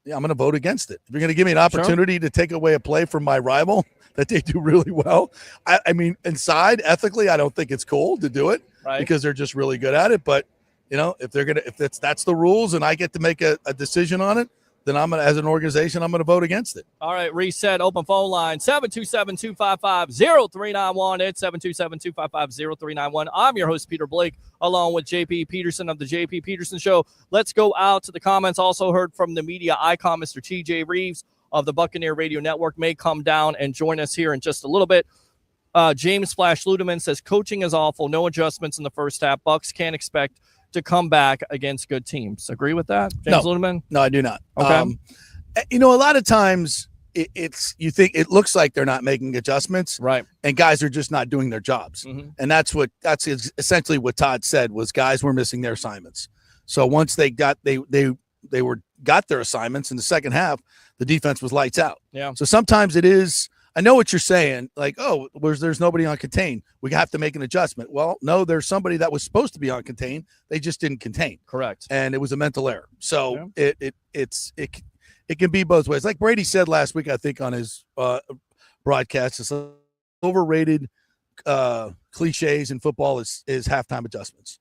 I'm going to vote against it. If you're going to give me an opportunity to take away a play from my rival that they do really well, I mean, inside ethically, I don't think it's cool to do it because they're just really good at it. But if that's the rules and I get to make a decision on it, then as an organization, I'm going to vote against it. All right, reset, open phone line, 727-255-0391. It's 727-255-0391. I'm your host, Peter Blake, along with JP Peterson of the JP Peterson Show. Let's go out to the comments. Also heard from the media icon, Mr. TJ Reeves of the Buccaneer Radio Network, may come down and join us here in just a little bit. James Flash Ludeman says, coaching is awful. No adjustments in the first half. Bucs can't expect to come back against good teams. Agree with that, James Ludeman? No, I do not. Okay. A lot of times you think it looks like they're not making adjustments, right? And guys are just not doing their jobs, and that's essentially what Todd said was guys were missing their assignments. So once they got their assignments in the second half, the defense was lights out. Yeah. So sometimes it is. I know what you're saying, like, there's nobody on contain. We have to make an adjustment. Well, no, there's somebody that was supposed to be on contain. They just didn't contain. Correct. And it was a mental error. So it can be both ways. Like Brady said last week, I think on his broadcast, it's overrated cliches in football is halftime adjustments.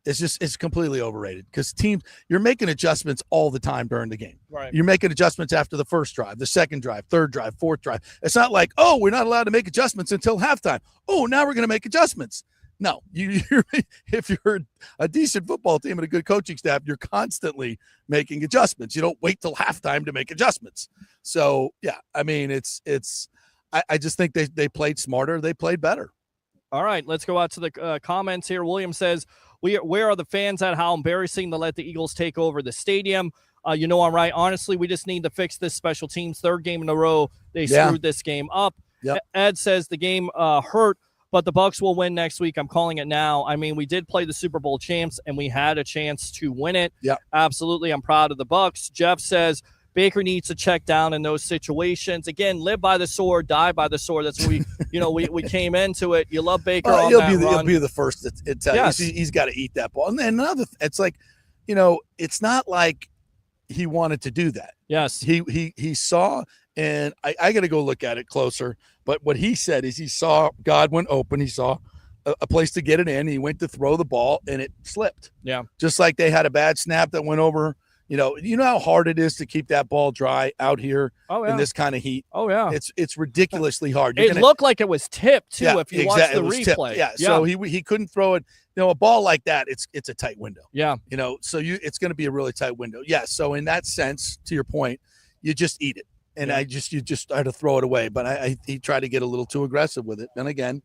It's completely overrated because teams, you're making adjustments all the time during the game. Right. You're making adjustments after the first drive, the second drive, third drive, fourth drive. It's not like, oh, we're not allowed to make adjustments until halftime. Oh, now we're going to make adjustments. No, if you're a decent football team and a good coaching staff, you're constantly making adjustments. You don't wait till halftime to make adjustments. So, yeah, I mean, I just think they played smarter. They played better. All right, let's go out to the comments here. William says, where are the fans at? How embarrassing to let the Eagles take over the stadium. I'm right. Honestly, we just need to fix this special teams. Third game in a row, they screwed this game up. Yep. Ed says the game hurt, but the Bucs will win next week. I'm calling it now. I mean, we did play the Super Bowl champs, and we had a chance to win it. Yeah, absolutely. I'm proud of the Bucs. Jeff says Baker needs to check down in those situations. Again, live by the sword, die by the sword. That's what we came into it. You love Baker on that run. He'll be the first to tell you. He's got to eat that ball. And then another, it's like, it's not like he wanted to do that. Yes. He saw, and I got to go look at it closer. But what he said is he saw Godwin open. He saw a place to get it in. He went to throw the ball, and it slipped. Yeah. Just like they had a bad snap that went over. You know how hard it is to keep that ball dry out here in this kind of heat. Oh, yeah. It's ridiculously hard. It looked like it was tipped, too, if you watch the replay. Yeah, so he couldn't throw it. A ball like that, it's a tight window. Yeah. So it's going to be a really tight window. Yeah, so in that sense, to your point, you just eat it. And you just had to throw it away. But he tried to get a little too aggressive with it. And again,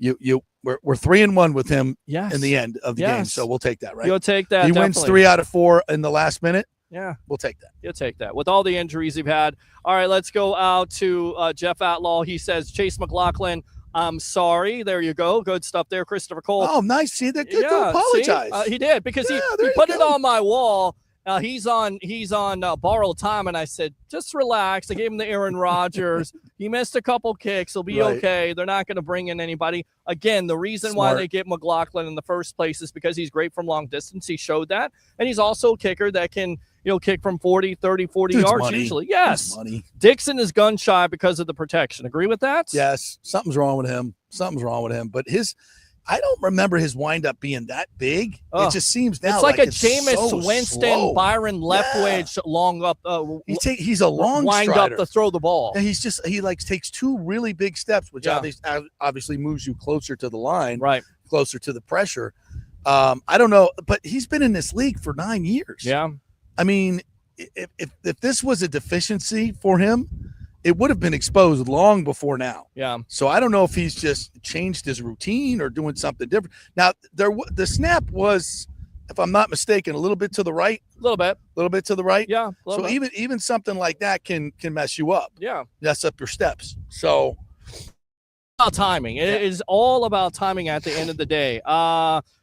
we're 3-1 with him in the end of the game, so we'll take that, right? You'll take that. He wins 3 out of 4 in the last minute. Yeah, we'll take that. You'll take that with all the injuries you've had. All right, let's go out to Jeff Atlaw. He says Chase McLaughlin, I'm sorry. There you go. Good stuff there, Christopher Cole. Oh, nice. See, they're good to apologize. He did because he put it on my wall. He's on borrowed time, and I said, just relax. I gave him the Aaron Rodgers. He missed a couple kicks. He'll be okay. They're not going to bring in anybody. Again, the reason why they get McLaughlin in the first place is because he's great from long distance. He showed that. And he's also a kicker that can, kick from 40, 30, 40 yards usually. Yes. Dixon is gun shy because of the protection. Agree with that? Yes. Something's wrong with him. But I don't remember his windup being that big. It just seems now it's like a Jameis so Winston, slow. Byron Leftwich long up. He's a long wind strider. Up to throw the ball. And he takes 2 really big steps, which obviously moves you closer to the line, right? Closer to the pressure. I don't know, but he's been in this league for 9 years. Yeah. I mean, if this was a deficiency for him, it would have been exposed long before now. Yeah. So I don't know if he's just changed his routine or doing something different. Now, the snap was, if I'm not mistaken, a little bit to the right. A little bit to the right. Yeah. So even something like that can mess you up. Yeah. Mess up your steps. So about timing. It is all about timing at the end of the day.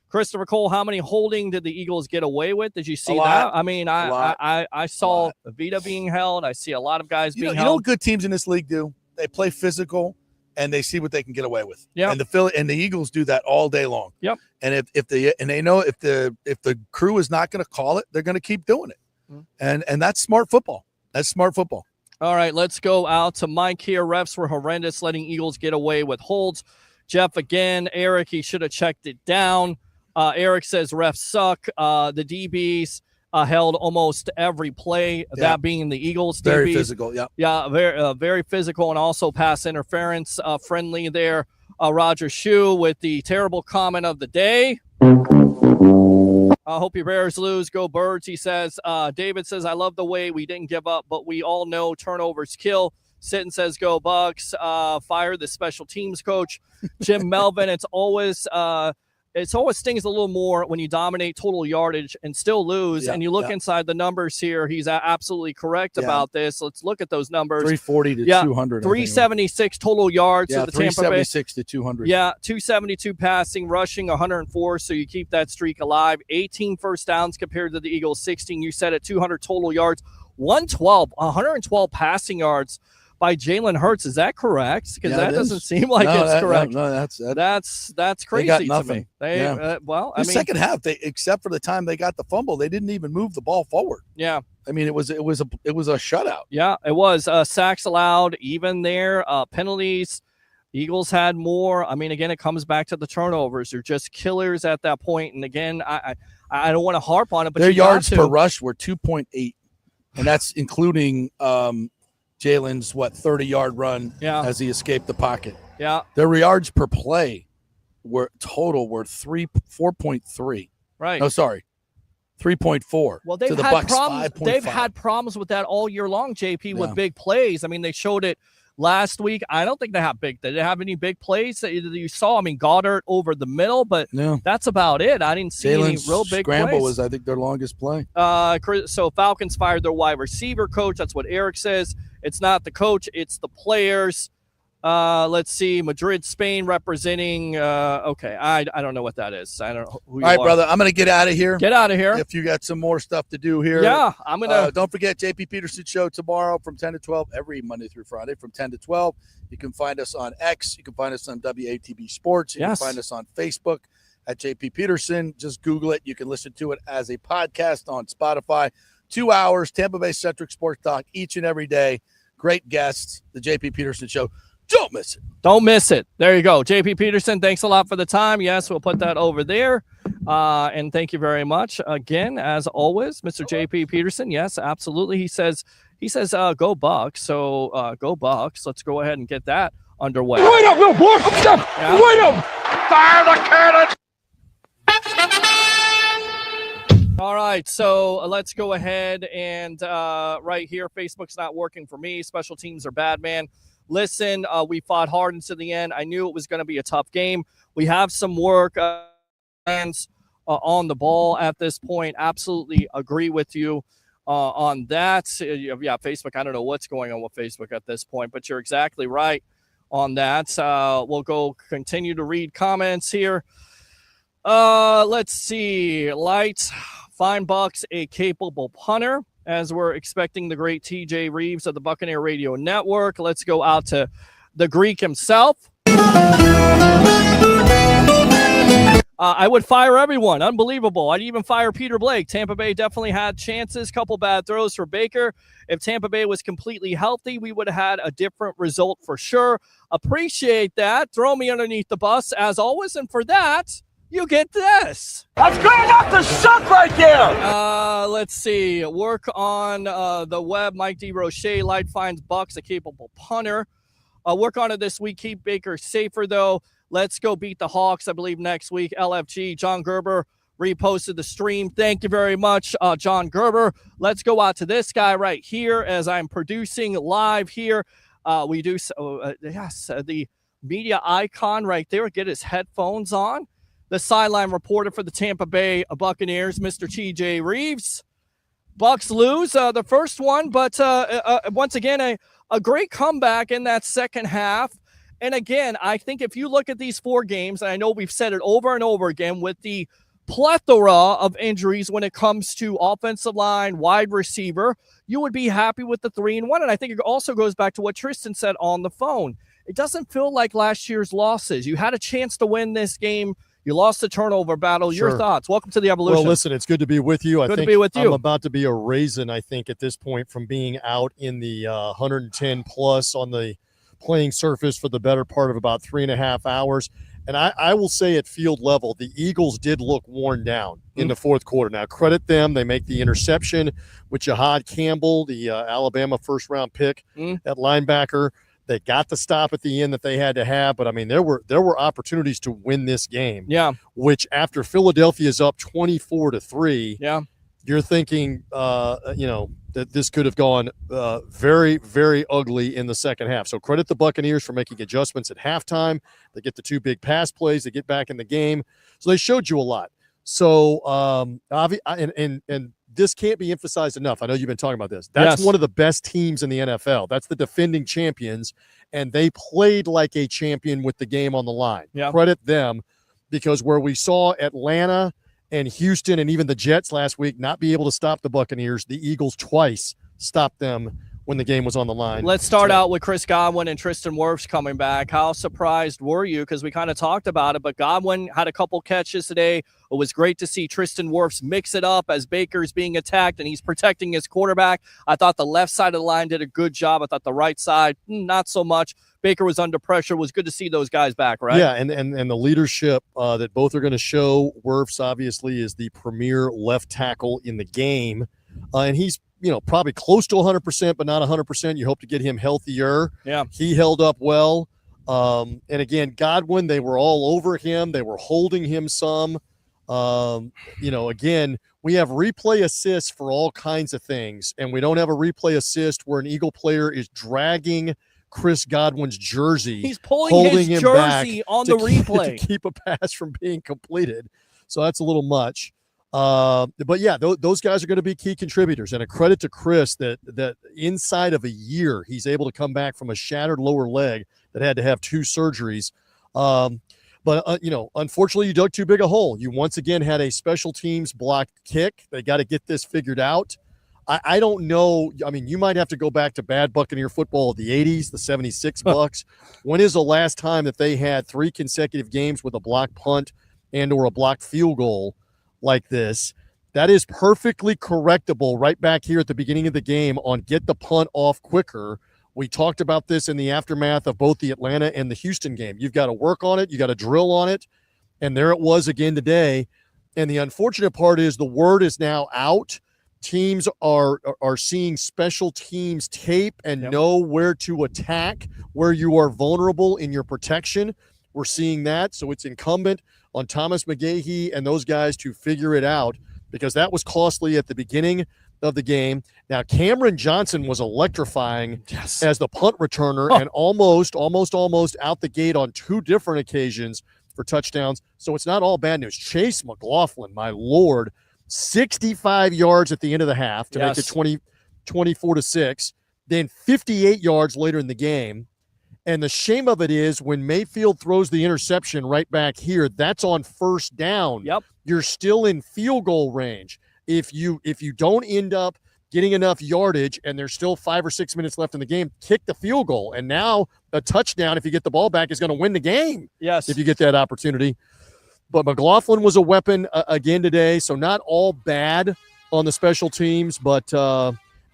Christopher Cole, how many holding did the Eagles get away with? Did you see that? I mean, I saw Vita being held. I see a lot of guys being held. You know what good teams in this league do? They play physical and they see what they can get away with. Yeah. And the Eagles do that all day long. Yep. And they know if the crew is not going to call it, they're going to keep doing it. Mm-hmm. And that's smart football. That's smart football. All right, let's go out to Mike here. Refs were horrendous, letting Eagles get away with holds. Jeff again. Eric, he should have checked it down. Eric says refs suck. The DBs held almost every play, that being the Eagles. Very DBs. Physical, yeah. Yeah, very physical and also pass interference friendly there. Roger Shue with the terrible comment of the day. I hope your Bears lose. Go Birds, he says. David says, I love the way we didn't give up, but we all know turnovers kill. Sitton says, go Bucs. Fire the special teams coach. Jim Melvin, it always stings a little more when you dominate total yardage and still lose. And you look inside the numbers here. He's absolutely correct about this. Let's look at those numbers. 340 to 200. 376 total yards to the Tampa Bay. 376 to 200. Yeah, 272 passing, rushing 104. So you keep that streak alive. 18 first downs compared to the Eagles, 16. You said at 200 total yards, 112 passing yards by Jalen Hurts. Is that correct? Because that doesn't seem like it's correct. No, that's crazy got to nothing. me. The second half, except for the time they got the fumble, they didn't even move the ball forward. Yeah. I mean, it was a shutout. Yeah, it was. Sacks allowed, even there. Penalties. Eagles had more. I mean, again, it comes back to the turnovers. They're just killers at that point. And again, I don't want to harp on it, but their yards per rush were 2.8, and that's including Jalen's 30-yard run as he escaped the pocket. Yeah, their yards per play were 4.3. Right. No, sorry, 3.4. Well, they've the had Bucs, problems. 5.5. They've had problems with that all year long, JP, with big plays. I mean, they showed it last week. I don't think they have big. Did they have any big plays that you saw? I mean, Goddard over the middle, but that's about it. I didn't see Jalen's any real big scramble plays. was, I think, their longest play. So Falcons fired their wide receiver coach. That's what Eric says. It's not the coach, it's the players. Let's see, Madrid, Spain representing. Okay, I don't know what that is. I don't know who you All right, are. brother, I'm going to get out of here. Get out of here. If you got some more stuff to do here. Yeah, I'm going to. Don't forget JP Peterson show tomorrow from 10 to 12, every Monday through Friday from 10 to 12. You can find us on X. You can find us on WATB Sports. You can find us on Facebook at JP Peterson. Just Google it. You can listen to it as a podcast on Spotify. 2 hours, Tampa Bay Centric Sports Talk each and every day. Great guests, the JP Peterson show. Don't miss it. Don't miss it. There you go. JP Peterson, thanks a lot for the time. Yes, we'll put that over there. And thank you very much. Again, as always, Mr. JP Peterson. Yes, absolutely. He says, go Bucs. So go Bucs. Let's go ahead and get that underway. Wait up, little boy. Yeah. Wait up. Fire the cannon. All right, so let's go ahead and right here, Facebook's not working for me. Special teams are bad, man. Listen, we fought hard into the end. I knew it was going to be a tough game. We have some work plans on the ball at this point. Absolutely agree with you on that. Yeah, Facebook, I don't know what's going on with Facebook at this point, but you're exactly right on that. We'll go continue to read comments here. Let's see. Light, fine Bucs, a capable punter. As we're expecting the great TJ Reeves of the Buccaneer Radio Network. Let's go out to the Greek himself. I would fire everyone. Unbelievable. I'd even fire Peter Blake. Tampa Bay definitely had chances. Couple bad throws for Baker. If Tampa Bay was completely healthy, we would have had a different result for sure. Appreciate that. Throw me underneath the bus as always. And for that, you get this. That's good enough to suck right there. Let's see. Work on the web. Mike D. Roche. Light finds Bucs, a capable punter. Work on it this week. Keep Baker safer, though. Let's go beat the Hawks, I believe, next week. LFG. John Gerber reposted the stream. Thank you very much, John Gerber. Let's go out to this guy right here as I'm producing live here. We do, the media icon right there. Get his headphones on. The sideline reporter for the Tampa Bay Buccaneers, Mr. TJ Reeves. Bucs lose the first one, but once again, a great comeback in that second half. And again, I think if you look at these four games, and I know we've said it over and over again with the plethora of injuries when it comes to offensive line, wide receiver, you would be happy with the 3-1. And I think it also goes back to what Tristan said on the phone. It doesn't feel like last year's losses. You had a chance to win this game. You lost the turnover battle. Sure. Your thoughts? Welcome to the Evolution. Well, listen, it's good to be with you. Good to be with you. I'm about to be a raisin, I think, at this point from being out in the 110 plus on the playing surface for the better part of about 3.5 hours. And I will say at field level, the Eagles did look worn down in the fourth quarter. Now, credit them. They make the interception with Jahad Campbell, the Alabama first-round pick at linebacker. They got the stop at the end that they had to have, but I mean, there were opportunities to win this game. Yeah. Which after Philadelphia's up 24-3, you're thinking, that this could have gone very, very ugly in the second half. So credit the Buccaneers for making adjustments at halftime. They get the two big pass plays. They get back in the game. So they showed you a lot. So and this can't be emphasized enough. I know you've been talking about this. That's one of the best teams in the NFL. That's the defending champions, and they played like a champion with the game on the line. Yeah. Credit them, because where we saw Atlanta and Houston and even the Jets last week not be able to stop the Buccaneers, the Eagles twice stopped them when the game was on the line. Let's start out with Chris Godwin and Tristan Wirfs coming back. How surprised were you? Because we kind of talked about it, but Godwin had a couple catches today. It was great to see Tristan Wirfs mix it up as Baker's being attacked and he's protecting his quarterback. I thought the left side of the line did a good job. I thought the right side, not so much. Baker was under pressure. It was good to see those guys back, right? Yeah, and the leadership that both are going to show. Wirfs obviously is the premier left tackle in the game, and he's probably close to 100%, but not 100%. You hope to get him healthier. Yeah, he held up well. And again, Godwin, they were all over him. They were holding him some. Again, we have replay assists for all kinds of things, and we don't have a replay assist where an Eagle player is dragging Chris Godwin's jersey. He's pulling his jersey on the replay to keep a pass from being completed. So that's a little much. But yeah, those guys are going to be key contributors, and a credit to Chris that inside of a year he's able to come back from a shattered lower leg that had to have 2 surgeries. But unfortunately, you dug too big a hole. You once again had a special teams blocked kick. They got to get this figured out. I don't know. I mean, you might have to go back to bad Buccaneer football of the 80s, the 76 Bucs. When is the last time that they had 3 consecutive games with a blocked punt and or a blocked field goal like this? That is perfectly correctable right back here at the beginning of the game on get the punt off quicker. We talked about this in the aftermath of both the Atlanta and the Houston game. You've got to work on it. You got to drill on it. And there it was again today. And the unfortunate part is the word is now out. Teams are seeing special teams tape and know where to attack, where you are vulnerable in your protection. We're seeing that. So it's incumbent on Thomas McGahee and those guys to figure it out, because that was costly at the beginning of the game. Now, Cameron Johnson was electrifying as the punt returner and almost out the gate on 2 different occasions for touchdowns. So it's not all bad news. Chase McLaughlin, my Lord, 65 yards at the end of the half to make it 24-6, then 58 yards later in the game. And the shame of it is when Mayfield throws the interception right back here, that's on first down. Yep. You're still in field goal range. If you don't end up getting enough yardage and there's still 5 or 6 minutes left in the game, kick the field goal. And now a touchdown, if you get the ball back, is going to win the game. Yes. If you get that opportunity. But McLaughlin was a weapon again today, so not all bad on the special teams, but,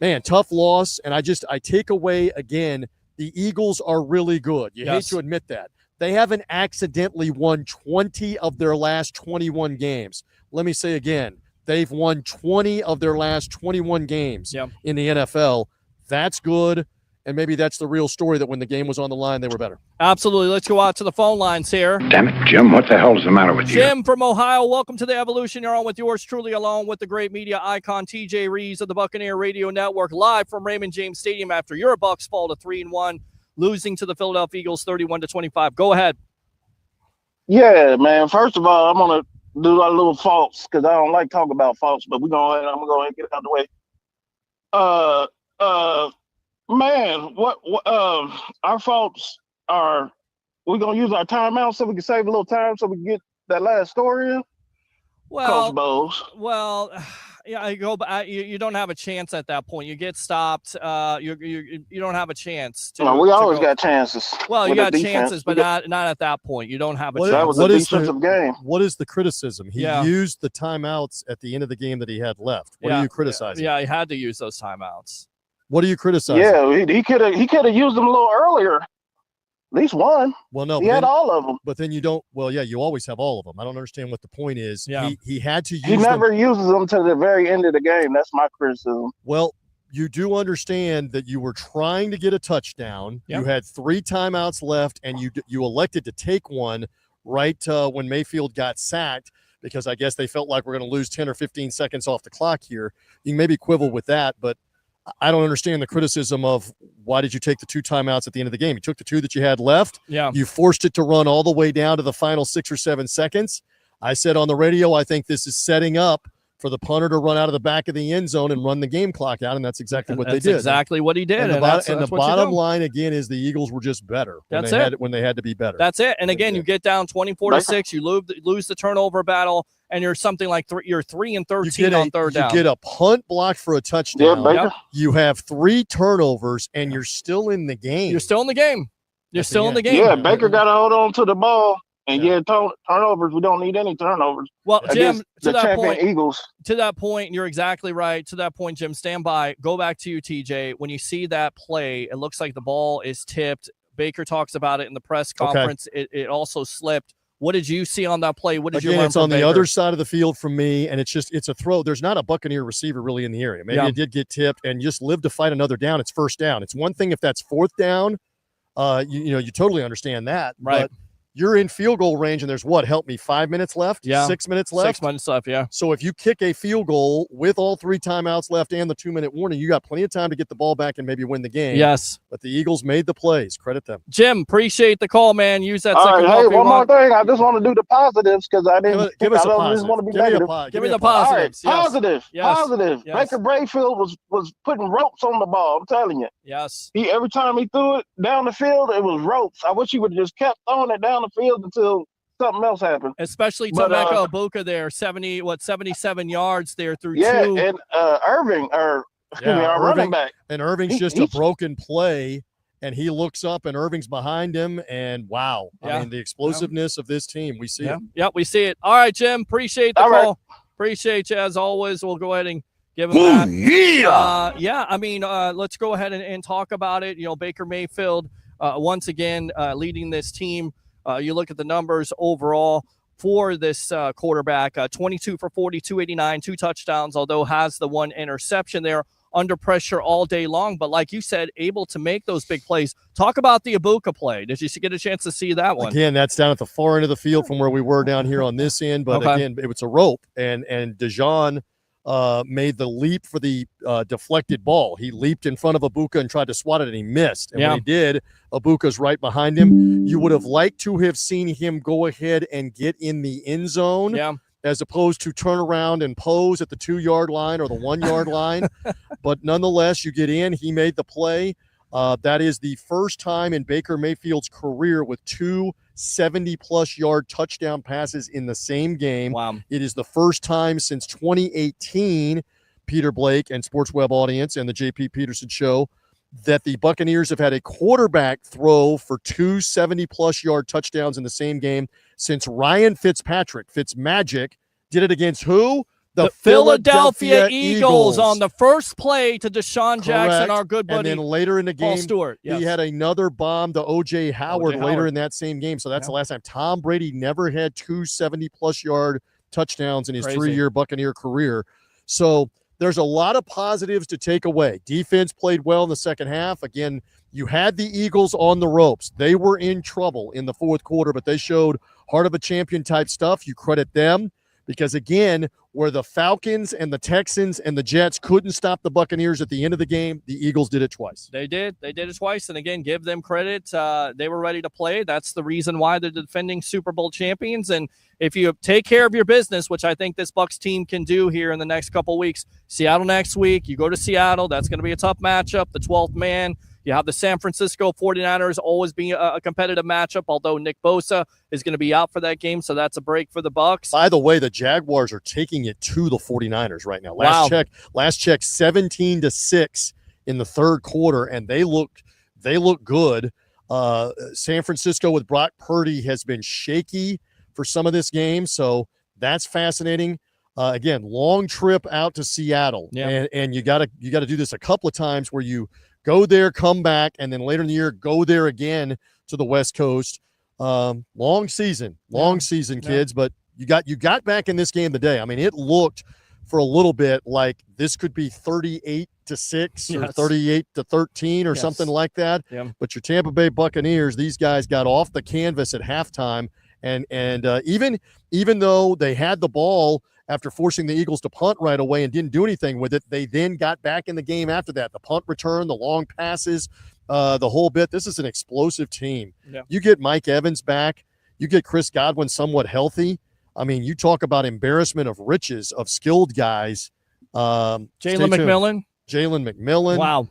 man, tough loss. And I take away, again, the Eagles are really good. You hate to admit that. They haven't accidentally won 20 of their last 21 games. Let me say again, they've won 20 of their last 21 games in the NFL. That's good. And maybe that's the real story, that when the game was on the line, they were better. Absolutely. Let's go out to the phone lines here. Damn it, Jim, what the hell is the matter with you? Jim from Ohio, welcome to the Evolution. You're on with yours truly, along with the great media icon TJ Reeves of the Buccaneer Radio Network, live from Raymond James Stadium after your Bucs fall to 3-1, losing to the Philadelphia Eagles 31-25. Go ahead. Yeah, man. First of all, I'm going to do a little faults because I don't like talking about faults, but I'm going to go ahead and get it out of the way. Man, what our faults are, we're going to use our timeout so we can save a little time so we can get that last story in? Well, Coach Bowles. Well, yeah, I go back. You don't have a chance at that point. You get stopped. You don't have a chance. We always got chances. Well, you got chances, but not at that point. You don't have a chance. That was a defensive game. What is the criticism? He used the timeouts at the end of the game that he had left. What are you criticizing? Yeah, he had to use those timeouts. What are you criticizing? Yeah, he could have used them a little earlier. At least one. Well, no, he had all of them. But then you don't. Well, yeah, you always have all of them. I don't understand what the point is. Yeah. He had to use. He never uses them to the very end of the game. That's my criticism. Well, you do understand that you were trying to get a touchdown. Yep. You had 3 timeouts left, and you elected to take one right when Mayfield got sacked, because I guess they felt like we're going to lose 10 or 15 seconds off the clock here. You can maybe quibble with that, but I don't understand the criticism of why did you take the 2 timeouts at the end of the game? You took the 2 that you had left. Yeah. You forced it to run all the way down to the final 6 or 7 seconds. I said on the radio, I think this is setting up for the punter to run out of the back of the end zone and run the game clock out, and that's exactly what they did. That's exactly what he did. And the bottom line, again, is the Eagles were just better when they had to be better. That's it. And again, you get down 24-6, you lose the turnover battle, and you're something like you're 3 and 13 on third down. You get a punt blocked for a touchdown. Yeah, Baker. You have 3 turnovers, and you're still in the game. You're still in the game. You're still in the game. Yeah, Baker got to hold on to the ball. And turnovers. We don't need any turnovers. Well, Jim, to that point, Eagles. To that point, you're exactly right. To that point, Jim, stand by. Go back to you, TJ. When you see that play, it looks like the ball is tipped. Baker talks about it in the press conference. Okay. It also slipped. What did you see on that play? What did you learn it's from on Baker? The other side of the field from me, and it's a throw. There's not a Buccaneer receiver really in the area. Maybe it did get tipped and just live to fight another down. It's first down. It's one thing if that's fourth down. You totally understand that. Right. But you're in field goal range, and there's 5 minutes left? 6 minutes left? 6 minutes left, yeah. So if you kick a field goal with all 3 timeouts left and the 2-minute warning, you got plenty of time to get the ball back and maybe win the game. Yes. But the Eagles made the plays. Credit them. Jim, appreciate the call, man. Use that all second right, ball. hey, one more thing. I just want to do the positives because I didn't. Give us a I positive. just want to be negative. Give me the positives. All right, positive. Yes. Positive. Yes. Baker Brayfield was putting ropes on the ball. I'm telling you. Yes. Every time he threw it down the field, it was ropes. I wish he would have just kept throwing it down the field until something else happened. Especially Temeka Ibuka there, 77 yards there through 2. And Irving, our running back. And Irving's just a broken play, and he looks up, and Irving's behind him, and wow. I mean, the explosiveness of this team, we see it. Yeah, we see it. All right, Jim, appreciate the call. Right. Appreciate you, as always. We'll go ahead and give him that. I mean, let's go ahead and talk about it. Baker Mayfield, once again, leading this team. You look at the numbers overall for this quarterback, 22 for 40, 289, 2 touchdowns, although has the 1 interception there, under pressure all day long. But like you said, able to make those big plays. Talk about the Ibuka play. Did you get a chance to see that one? Again, that's down at the far end of the field from where we were down here on this end. But again, it was a rope, and Dejan made the leap for the deflected ball. He leaped in front of Ibuka and tried to swat it, and he missed. And when he did, Ibuka's right behind him. You would have liked to have seen him go ahead and get in the end zone as opposed to turn around and pose at the 2-yard line or the 1-yard line. But nonetheless, you get in. He made the play. That is the first time in Baker Mayfield's career with 2 70-plus yard touchdown passes in the same game. Wow. It is the first time since 2018, Peter Blake and Sports Web audience and the JP Peterson show, that the Buccaneers have had a quarterback throw for 2 70-plus yard touchdowns in the same game since Ryan Fitzmagic did it against who? The Philadelphia Eagles on the first play to Deshaun Jackson, our good buddy. And then later in the game, Paul Stewart. He had another bomb to O.J. Howard later in that same game. So that's the last time. Tom Brady never had 2 70-plus yard touchdowns in his 3-year Buccaneer career. So there's a lot of positives to take away. Defense played well in the second half. Again, you had the Eagles on the ropes. They were in trouble in the fourth quarter, but they showed heart of a champion type stuff. You credit them. Because, again, where the Falcons and the Texans and the Jets couldn't stop the Buccaneers at the end of the game, the Eagles did it twice. They did. They did it twice. And, again, give them credit. They were ready to play. That's the reason why they're defending Super Bowl champions. And if you take care of your business, which I think this Bucs team can do here in the next couple of weeks, Seattle next week, you go to Seattle. That's going to be a tough matchup, the 12th man. You have the San Francisco 49ers always being a competitive matchup, although Nick Bosa is going to be out for that game, so that's a break for the Bucs. By the way, the Jaguars are taking it to the 49ers right now. Last check, 17-6 in the third quarter, and they look good. San Francisco with Brock Purdy has been shaky for some of this game, so that's fascinating. Again, long trip out to Seattle, and you got to do this a couple of times where you go there, come back, and then later in the year, go there again to the West Coast. Long season, kids. But you got back in this game today. I mean, it looked for a little bit like this could be 38-6 or 38-13 or something like that. Yeah. But your Tampa Bay Buccaneers, these guys got off the canvas at halftime, and even though they had the ball after forcing the Eagles to punt right away and didn't do anything with it, they then got back in the game after that. The punt return, the long passes, the whole bit. This is an explosive team. Yeah. You get Mike Evans back. You get Chris Godwin somewhat healthy. I mean, you talk about embarrassment of riches of skilled guys. Jalen McMillan. Wow.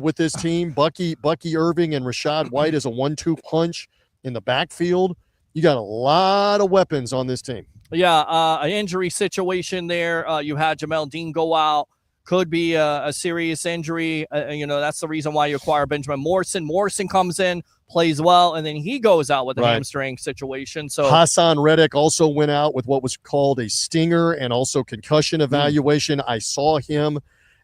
With this team, Bucky Irving and Rashad White is a 1-2 punch in the backfield. You got a lot of weapons on this team. Yeah, an injury situation there. You had Jamel Dean go out. Could be a serious injury. That's the reason why you acquire Benjamin Morrison. Morrison comes in, plays well, and then he goes out with a hamstring situation. So Hassan Reddick also went out with what was called a stinger and also concussion evaluation. I saw him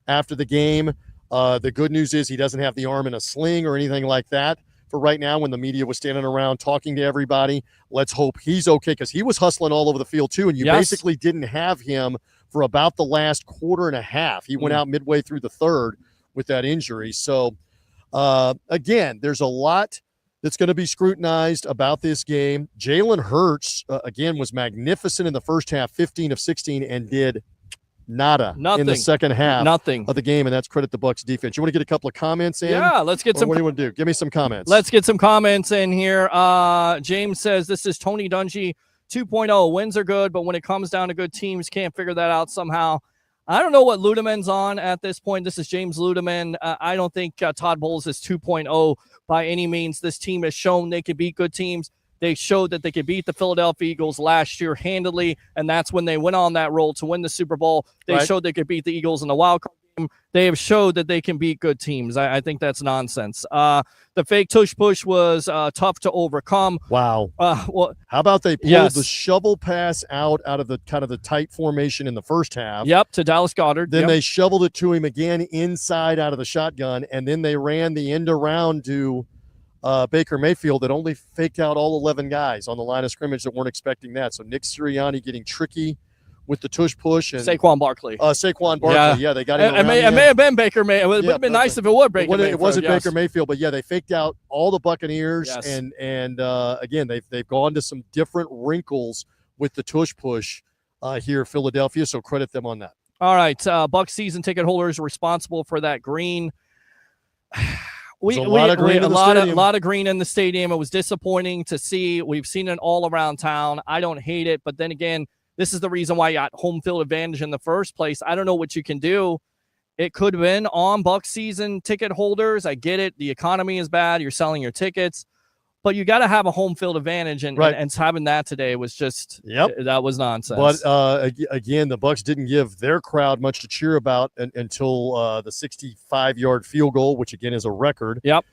after the game. The good news is he doesn't have the arm in a sling or anything like that for right now when the media was standing around talking to everybody. Let's hope he's okay because he was hustling all over the field too, and you basically didn't have him for about the last quarter and a half. He went out midway through the third with that injury. So, again, there's a lot that's going to be scrutinized about this game. Jalen Hurts, again, was magnificent in the first half, 15 of 16, and did nothing in the second half of the game, and that's credit the Bucs defense. You want to get a couple of comments in? Yeah, let's get some. What do you want to do? Give me some comments. Let's get some comments in here. James says, this is Tony Dungy 2.0. Wins are good, but when it comes down to good teams, can't figure that out somehow. I don't know what Ludemann's on at this point. This is James Ludemann. I don't think Todd Bowles is 2.0 by any means. This team has shown they can beat good teams. They showed that they could beat the Philadelphia Eagles last year handily, and that's when they went on that roll to win the Super Bowl. They showed they could beat the Eagles in the wild card game. They have showed that they can beat good teams. I think that's nonsense. The fake tush push was tough to overcome. Wow. Well, how about they pulled the shovel pass out of the kind of the tight formation in the first half? Yep, to Dallas Goedert. Then they shoveled it to him again inside out of the shotgun, and then they ran the end around to Baker Mayfield that only faked out all 11 guys on the line of scrimmage that weren't expecting that. So Nick Sirianni getting tricky with the tush push. And Saquon Barkley. Yeah, they got him. It may have been Baker Mayfield. It would have been nice if it would Baker Mayfield. It wasn't Baker Mayfield, but yeah, they faked out all the Buccaneers. Yes. And again, they've gone to some different wrinkles with the tush push here, Philadelphia. So credit them on that. All right, Bucs season ticket holders responsible for that green. A lot of green in the stadium. It was disappointing to see. We've seen it all around town. I don't hate it, but then again, this is the reason why you got home field advantage in the first place. I don't know what you can do. It could have been on Bucs season ticket holders. I get it. The economy is bad. You're selling your tickets, but you got to have a home field advantage, and having that today was just that was nonsense. But again, the Bucs didn't give their crowd much to cheer about until the 65-yard field goal, which again is a record. Yep.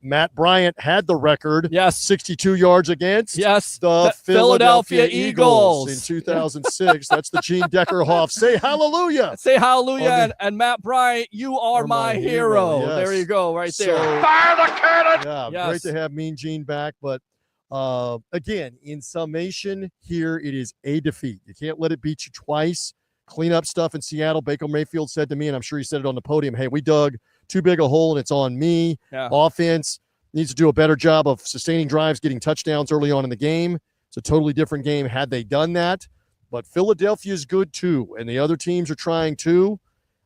Matt Bryant had the record. Yes. 62 yards against the Philadelphia Eagles in 2006. That's the Gene Deckerhoff. Say hallelujah. Say hallelujah. And Matt Bryant, you are my hero. Yes. There you go, right there. Fire the cannon. Yeah, great to have Mean Gene back. But again, in summation here, it is a defeat. You can't let it beat you twice. Clean up stuff in Seattle. Baker Mayfield said to me, and I'm sure he said it on the podium, hey, we dug too big a hole, and it's on me. Yeah. Offense needs to do a better job of sustaining drives, getting touchdowns early on in the game. It's a totally different game had they done that. But Philadelphia is good too, and the other teams are trying too.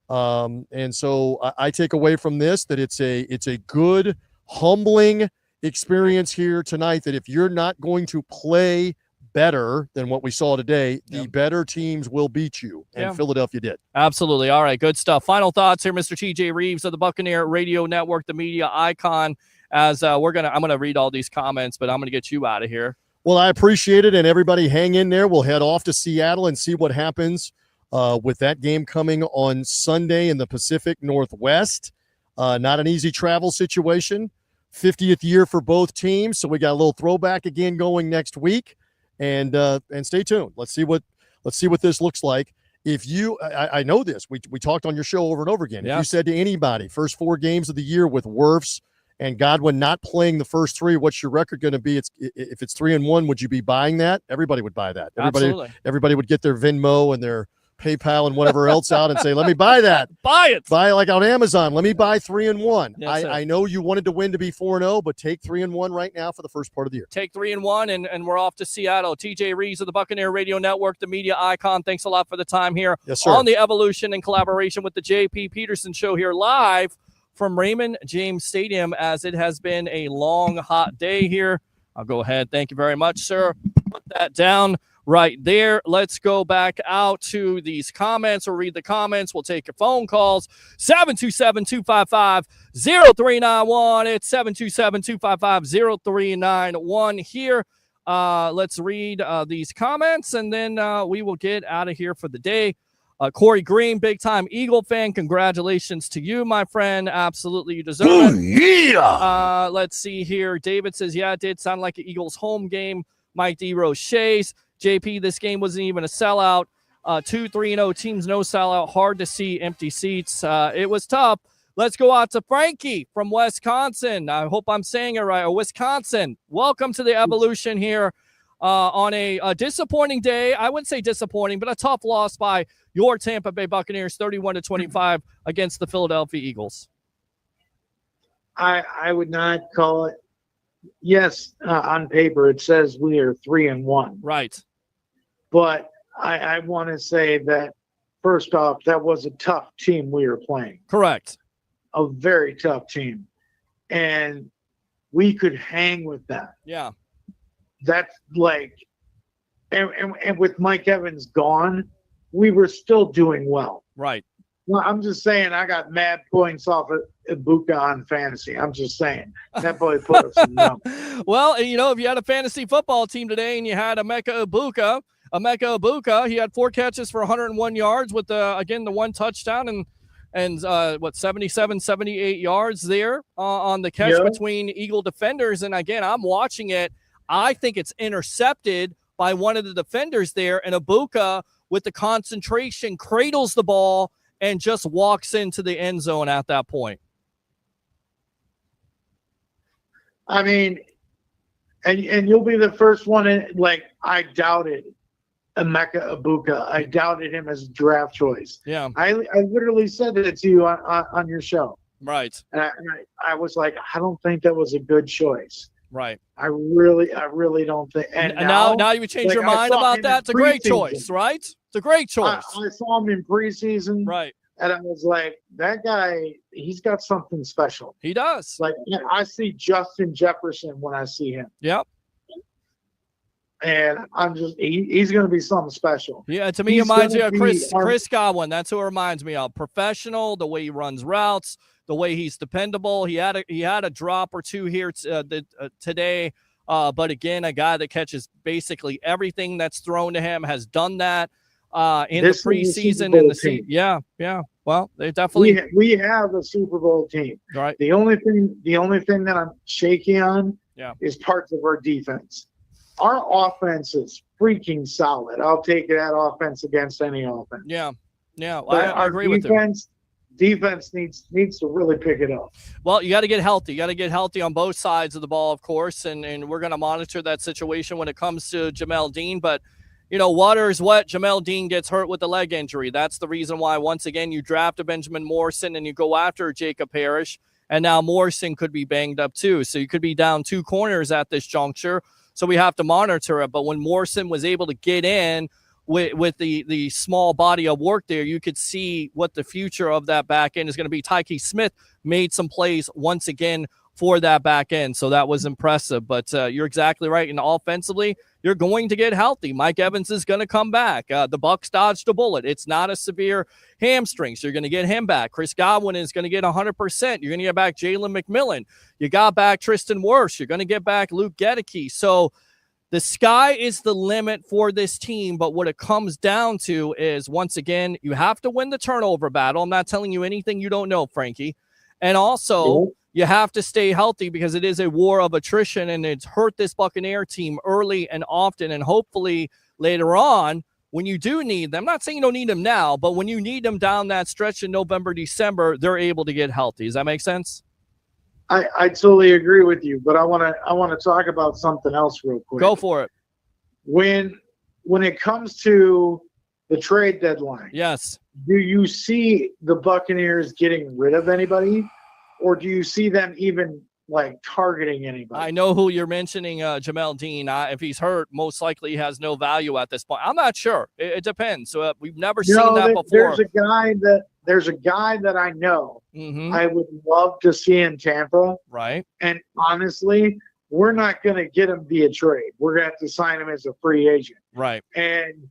And so I take away from this that it's a good, humbling experience here tonight, that if you're not going to play better than what we saw today, the better teams will beat you, and Philadelphia did. Absolutely. All right, good stuff. Final thoughts here, Mr. TJ Reeves of the Buccaneer Radio Network, the media icon. As I'm gonna read all these comments, but I'm gonna get you out of here. Well, I appreciate it, and everybody hang in there. We'll head off to Seattle and see what happens with that game coming on Sunday in the Pacific Northwest. Not an easy travel situation. 50th year for both teams, so we got a little throwback again going next week. And stay tuned. Let's see what this looks like. If you, I know this, we talked on your show over and over again. If you said to anybody, first 4 games of the year with Wirfs and Godwin not playing the first 3, what's your record going to be? If it's 3-1, would you be buying that? Everybody would buy that. Everybody would get their Venmo and their PayPal and whatever else out and say, let me buy that. Buy it. Buy like on Amazon. Let me buy 3-1. Yes, I know you wanted to win to be 4-0, but take 3-1 right now for the first part of the year. Take 3-1, and we're off to Seattle. TJ Reeves of the Buccaneer Radio Network, the media icon. Thanks a lot for the time here on the Evolution in collaboration with the JP Peterson Show here live from Raymond James Stadium, as it has been a long, hot day here. I'll go ahead. Thank you very much, sir. Put that down right there. Let's go back out to these comments. We'll read the comments. We'll take your phone calls. 727-255-0391. It's 727-255-0391 here Let's read these comments, and then we will get out of here for the day. Corey Green, big-time Eagle fan. Congratulations to you, my friend. Absolutely, you deserve it. Yeah. Let's see here. David says, yeah, it did sound like an Eagles home game. Mike D. Roche's. JP, this game wasn't even a sellout. 2-3-0 teams, no sellout. Hard to see empty seats. It was tough. Let's go out to Frankie from Wisconsin. I hope I'm saying it right. Wisconsin, welcome to the Evolution here on a disappointing day. I wouldn't say disappointing, but a tough loss by your Tampa Bay Buccaneers, 31-25 against the Philadelphia Eagles. I would not call it. Yes, on paper it says we are 3-1. Right. But I want to say that, first off, that was a tough team we were playing. Correct. A very tough team. And we could hang with that. Yeah. That's like, and with Mike Evans gone, we were still doing well. Right. Well, I'm just saying I got mad points off of Ibuka on fantasy. I'm just saying. That boy put up some numbers. Well, you know, if you had a fantasy football team today and you had Emeka Ibuka, he had 4 catches for 101 yards with, again, the 1 touchdown and 77, 78 yards there on the catch between Eagle defenders. And, again, I'm watching it. I think it's intercepted by one of the defenders there, and Ibuka, with the concentration, cradles the ball and just walks into the end zone at that point. I mean, and you'll be the first one I doubted Emeka Ibuka. I doubted him as a draft choice. Yeah. I literally said it to you on your show. Right. And I was like, I don't think that was a good choice. Right. I really don't think. And now you would change your mind about that. It's a great choice, right? It's a great choice. I saw him in preseason. Right. And I was like, that guy, he's got something special. He does. Like, I see Justin Jefferson when I see him. Yep. And I'm just, he's going to be something special. Yeah, to me, it reminds me of Chris Godwin. That's who it reminds me of. Professional, the way he runs routes, the way he's dependable. He had a drop or two here today. But again, a guy that catches basically everything that's thrown to him, has done that in the preseason and the season. Yeah. Well, they definitely we have a Super Bowl team. Right. The only thing that I'm shaky on is parts of our defense. Our offense is freaking solid. I'll take that offense against any offense. Yeah. I agree with you. Defense needs to really pick it up. Well, you got to get healthy. You got to get healthy on both sides of the ball, of course, and we're going to monitor that situation when it comes to Jamel Dean. But, you know, water is wet. Jamel Dean gets hurt with a leg injury. That's the reason why, once again, you draft a Benjamin Morrison and you go after Jacob Parrish, and now Morrison could be banged up too. So you could be down 2 corners at this juncture. So we have to monitor it. But when Morrison was able to get in with the small body of work there, you could see what the future of that back end is going to be. Tyke Smith made some plays once again for that back end, so that was impressive. But you're exactly right. And offensively, you're going to get healthy. Mike Evans is going to come back. The Bucs dodged a bullet. It's not a severe hamstring, so you're going to get him back. Chris Godwin is going to get 100%. You're going to get back Jalen McMillan. You got back Tristan Wirfs. You're going to get back Luke Gedeke. So the sky is the limit for this team, but what it comes down to is, once again, you have to win the turnover battle. I'm not telling you anything you don't know, Frankie. And also, you have to stay healthy, because it is a war of attrition, and it's hurt this Buccaneer team early and often. And hopefully later on, when you do need them, I'm not saying you don't need them now, but when you need them down that stretch in November, December, they're able to get healthy. Does that make sense? I totally agree with you, but I want to talk about something else real quick. Go for it. When it comes to the trade deadline, yes, do you see the Buccaneers getting rid of anybody, or do you see them even targeting anybody? I know who you're mentioning, Jamel Dean. If he's hurt, most likely he has no value at this point. I'm not sure. It depends. So we've never seen that before. There's a guy that I know Mm-hmm. I would love to see in Tampa. Right. And honestly, we're not going to get him via trade. We're going to have to sign him as a free agent. Right. And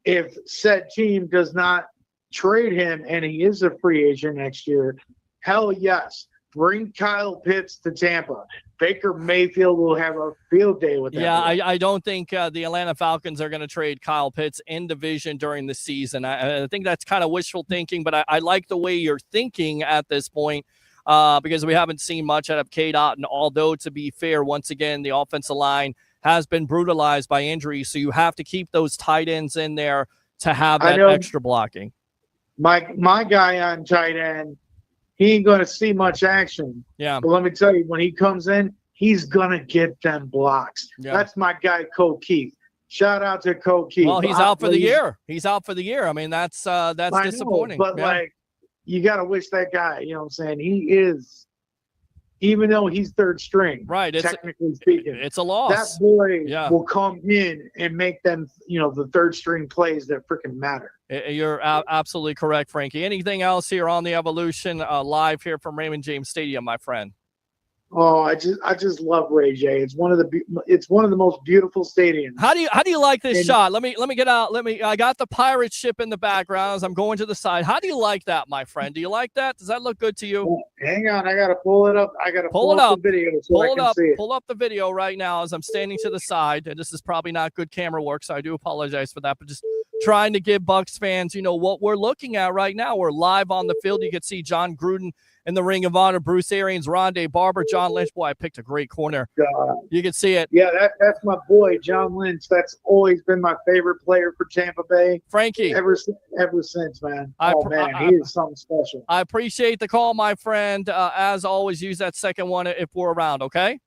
if said team does not trade him and he is a free agent next year, hell yes, Bring Kyle Pitts to Tampa. Baker Mayfield will have a field day with that. Yeah, I don't think the Atlanta Falcons are going to trade Kyle Pitts in division during the season. I think that's kind of wishful thinking, but I like the way you're thinking at this point because we haven't seen much out of K-Dot. And although, to be fair, once again, the offensive line has been brutalized by injuries, so you have to keep those tight ends in there to have that extra blocking. My guy on tight end, he ain't going to see much action. Yeah. But let me tell you, when he comes in, he's going to get them blocks. Yeah. That's my guy, Cole Keith. Shout out to Cole Keith. Well, he's out for the year. He's out for the year. I mean, that's disappointing. But, like, you got to wish that guy, you know what I'm saying? He is, even though he's third string, right? Technically speaking, it's a loss. That boy will come in and make them, the third string plays that freaking matter. You're absolutely correct, Frankie. Anything else here on the Evolution live here from Raymond James Stadium, my friend? Oh, I just love Ray J. It's one of the most beautiful stadiums. How do you like this shot? Let me get out. I got the pirate ship in the background as I'm going to the side. How do you like that, my friend? Do you like that? Does that look good to you? Oh, hang on, I gotta pull it up. I gotta pull up the video so I can see it. Pull up the video right now as I'm standing to the side. And this is probably not good camera work, so I do apologize for that. But just trying to give Bucs fans, what we're looking at right now. We're live on the field. You can see John Gruden in the Ring of Honor, Bruce Arians, Rondé Barber, John Lynch. Boy, I picked a great corner. You can see it. Yeah, that's my boy, John Lynch. That's always been my favorite player for Tampa Bay. Frankie. Ever since, man. He is something special. I appreciate the call, my friend. As always, use that second one if we're around, okay?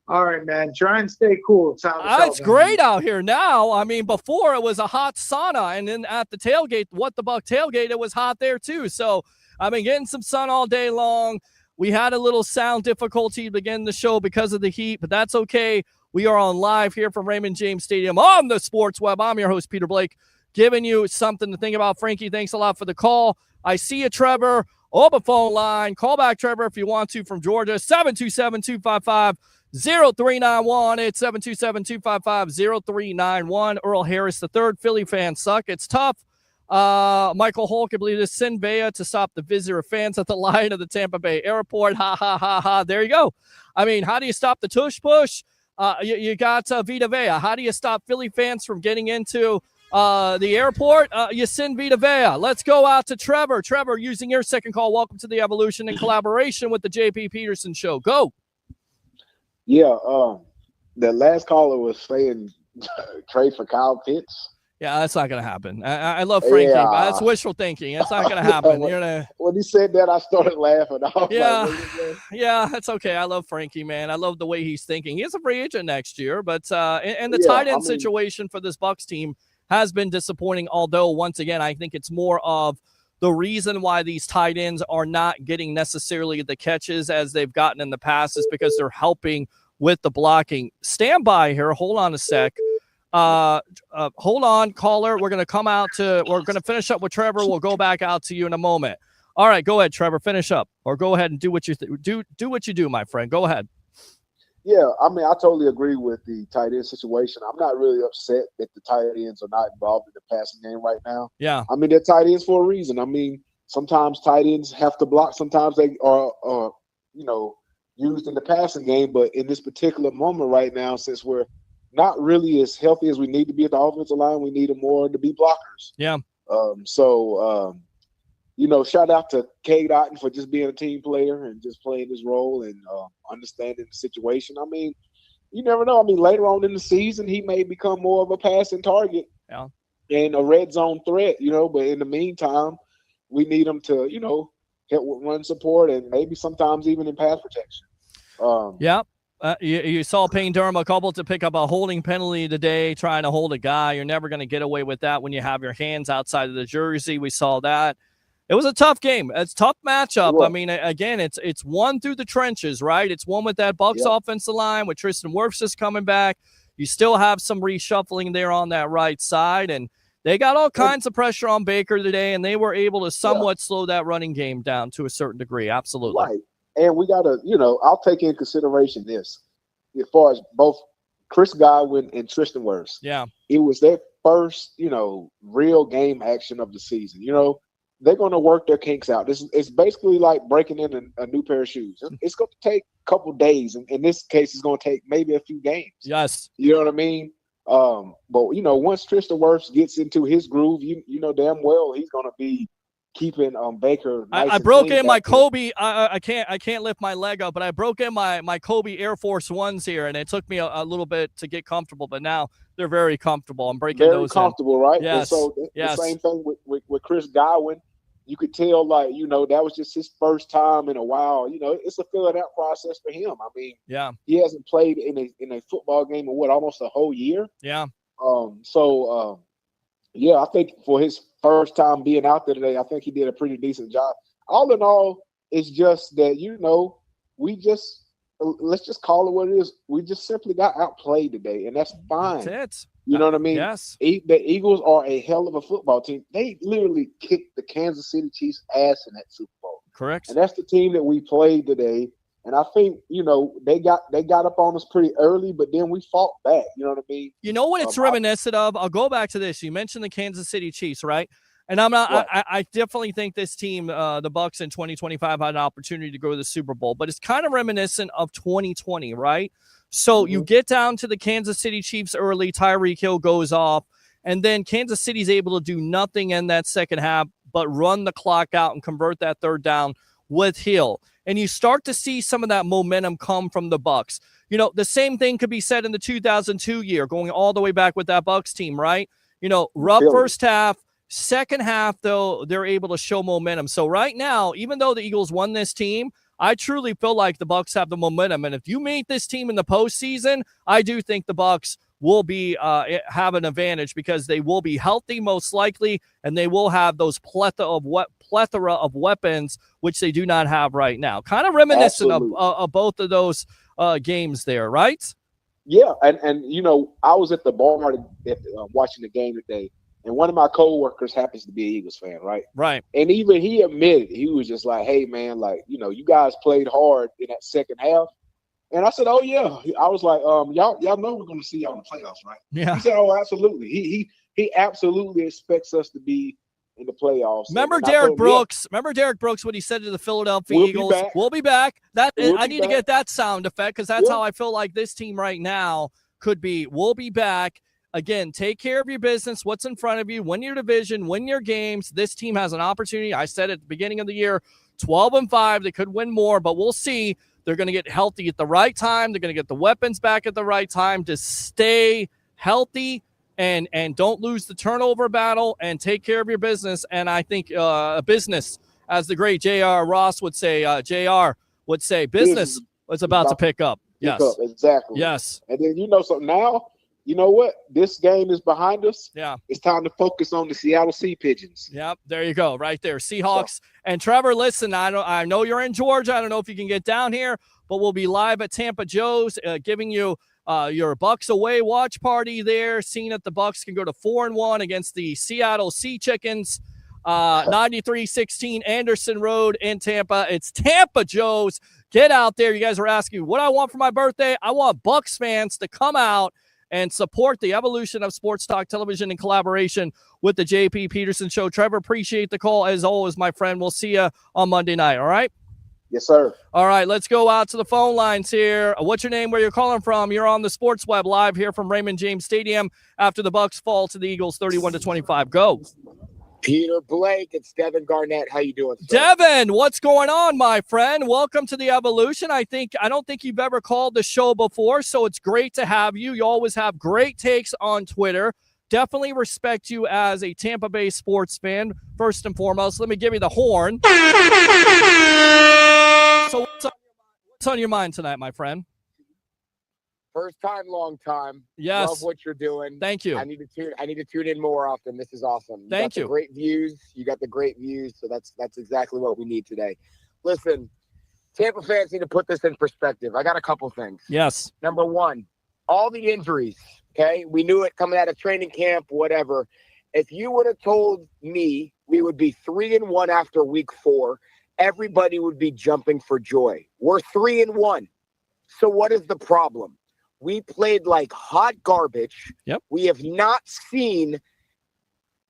All right, man. Try and stay cool. It's great out here now. I mean, before it was a hot sauna, and then at the tailgate, What the Buck tailgate, it was hot there too. So, I've been getting some sun all day long. We had a little sound difficulty to begin the show because of the heat, but that's okay. We are on live here from Raymond James Stadium on the Sports Web. I'm your host, Peter Blake, giving you something to think about. Frankie, thanks a lot for the call. I see you, Trevor. Open phone line. Call back, Trevor, if you want to, from Georgia, 727-255-0391. It's 727-255-0391. Earl Harris III, Philly fans suck. It's tough. Michael Hulk, I believe, is send Vea to stop the visitor fans at the line of the Tampa Bay airport. Ha, ha, ha, ha. There you go. I mean, how do you stop the tush push? You got Vita Vea. How do you stop Philly fans from getting into the airport? You send Vita Vea. Let's go out to Trevor. Trevor, using your second call, welcome to the Evolution in collaboration with the JP Peterson Show. Go. Yeah, the last caller was saying trade for Kyle Pitts. Yeah, that's not going to happen. I love Frankie, but that's wishful thinking. It's not going to happen. When he said that, I started laughing. Yeah, that's okay. I love Frankie, man. I love the way he's thinking. He's a free agent next year, but and the tight end situation for this Bucs team has been disappointing, although, once again, I think it's more of the reason why these tight ends are not getting necessarily the catches as they've gotten in the past is because they're helping with the blocking. Stand by here. Hold on a sec. Hold on, caller. We're going to finish up with Trevor. We'll go back out to you in a moment. All right, go ahead, Trevor. Finish up, or go ahead and do what you do what you do, my friend. Go ahead. Yeah, I mean, I totally agree with the tight end situation. I'm not really upset that the tight ends are not involved in the passing game right now. Yeah. I mean, they're tight ends for a reason. I mean, sometimes tight ends have to block. Sometimes they are used in the passing game. But in this particular moment right now, since we're not really as healthy as we need to be at the offensive line, we need them more to be blockers. Yeah. Shout out to K. Dotton for just being a team player and just playing his role and understanding the situation. I mean, you never know. I mean, later on in the season, he may become more of a passing target and a red zone threat, but in the meantime, we need him to, help with run support and maybe sometimes even in pass protection. You saw Payne Durham a couple to pick up a holding penalty today, trying to hold a guy. You're never going to get away with that when you have your hands outside of the jersey. We saw that. It was a tough game. It's a tough matchup. Sure. I mean, again, it's one through the trenches, right? It's one with that Bucs offensive line with Tristan Wirfs just coming back. You still have some reshuffling there on that right side, and they got all kinds of pressure on Baker today, and they were able to somewhat slow that running game down to a certain degree. Absolutely. Right. And we got to, I'll take in consideration this. As far as both Chris Godwin and Tristan Wirfs. Yeah. It was their first, real game action of the season. they're going to work their kinks out. It's basically like breaking in a new pair of shoes. It's going to take a couple days. And in this case, it's going to take maybe a few games. Yes. You know what I mean? But, once Tristan Wirfs gets into his groove, you know damn well he's going to be keeping Baker nice. I broke in my Kobe. I can't lift my leg up, but I broke in my Kobe Air Force Ones here, and it took me a little bit to get comfortable, but now they're very comfortable. I'm breaking very those comfortable, in. right? Yes. And so the same thing with Chris Godwin. You could tell, that was just his first time in a while. It's a filling out process for him. I mean, he hasn't played in a football game in almost a whole year. Yeah. I think for his first time being out there today, I think he did a pretty decent job. All in all, it's just that, let's just call it what it is. We just simply got outplayed today, and that's fine. That's it. You know what I mean? Yes. The Eagles are a hell of a football team. They literally kicked the Kansas City Chiefs' ass in that Super Bowl. Correct. And that's the team that we played today. And I think, they got up on us pretty early, but then we fought back. You know what I mean? You know what it's reminiscent of? I'll go back to this. You mentioned the Kansas City Chiefs, right? And I'm not. Right. I definitely think this team, the Bucs in 2025, had an opportunity to go to the Super Bowl, but it's kind of reminiscent of 2020, right? So you get down to the Kansas City Chiefs early. Tyreek Hill goes off, and then Kansas City's able to do nothing in that second half but run the clock out and convert that third down with Hill. And you start to see some of that momentum come from the Bucs. The same thing could be said in the 2002 year, going all the way back with that Bucs team, right? Rough first half. Second half, though, they're able to show momentum. So right now, even though the Eagles won this team, I truly feel like the Bucs have the momentum. And if you meet this team in the postseason, I do think the Bucs will be have an advantage because they will be healthy most likely, and they will have those plethora of weapons, which they do not have right now. Kind of reminiscent of both of those games there, right? Yeah, and I was at the bar watching the game today, and one of my coworkers happens to be an Eagles fan, right? Right. And even he admitted, he was just like, hey, man, you guys played hard in that second half. And I said, oh, yeah. I was like, y'all know we're going to see y'all in the playoffs, right? Yeah. He said, oh, absolutely. He absolutely expects us to be in the playoffs. Remember Derek Brooks? Remember Derek Brooks, what he said to the Philadelphia Eagles? We'll be back. I need to get that sound effect because that's how I feel like this team right now could be. We'll be back. Again, take care of your business, what's in front of you, win your division, win your games. This team has an opportunity. I said at the beginning of the year, 12-5. They could win more, but we'll see. They're going to get healthy at the right time. They're going to get the weapons back at the right time to stay healthy and don't lose the turnover battle and take care of your business. And I think business, as the great J.R. Ross would say, business is about to pick up. Yes. Exactly. Yes. And then something now. You know what? This game is behind us. Yeah. It's time to focus on the Seattle Sea Pigeons. Yep. There you go. Right there. Seahawks. And Trevor, listen, I know you're in Georgia. I don't know if you can get down here, but we'll be live at Tampa Joe's giving you your Bucs away watch party there, seeing that the Bucs can go to 4-1 against the Seattle Sea Chickens. 9316 Anderson Road in Tampa. It's Tampa Joe's. Get out there. You guys are asking what I want for my birthday. I want Bucs fans to come out and support the evolution of sports talk television in collaboration with the JP Peterson Show. Trevor, appreciate the call as always, my friend. We'll see you on Monday night, all right? Yes, sir. All right, let's go out to the phone lines here. What's your name, where you're calling from? You're on the Sports Web live here from Raymond James Stadium after the Bucs fall to the Eagles 31-25. Go. Peter Blake, it's Devin Garnett. How you doing, sir? Devin, what's going on, my friend? Welcome to the Evolution. I don't think you've ever called the show before, so it's great to have you. You always have great takes on Twitter. Definitely respect you as a Tampa Bay sports fan, first and foremost. Let me give you the horn. So what's on your mind tonight, my friend? First time, long time. Yes. Love what you're doing. Thank you. I need to tune in more often. This is awesome. Thank you. Great views. You got the great views. So that's exactly what we need today. Listen, Tampa fans need to put this in perspective. I got a couple things. Yes. Number one, all the injuries. Okay. We knew it coming out of training camp, whatever. If you would have told me we would be 3-1 after week 4, everybody would be jumping for joy. We're 3-1. So what is the problem? We played like hot garbage. Yep. We have not seen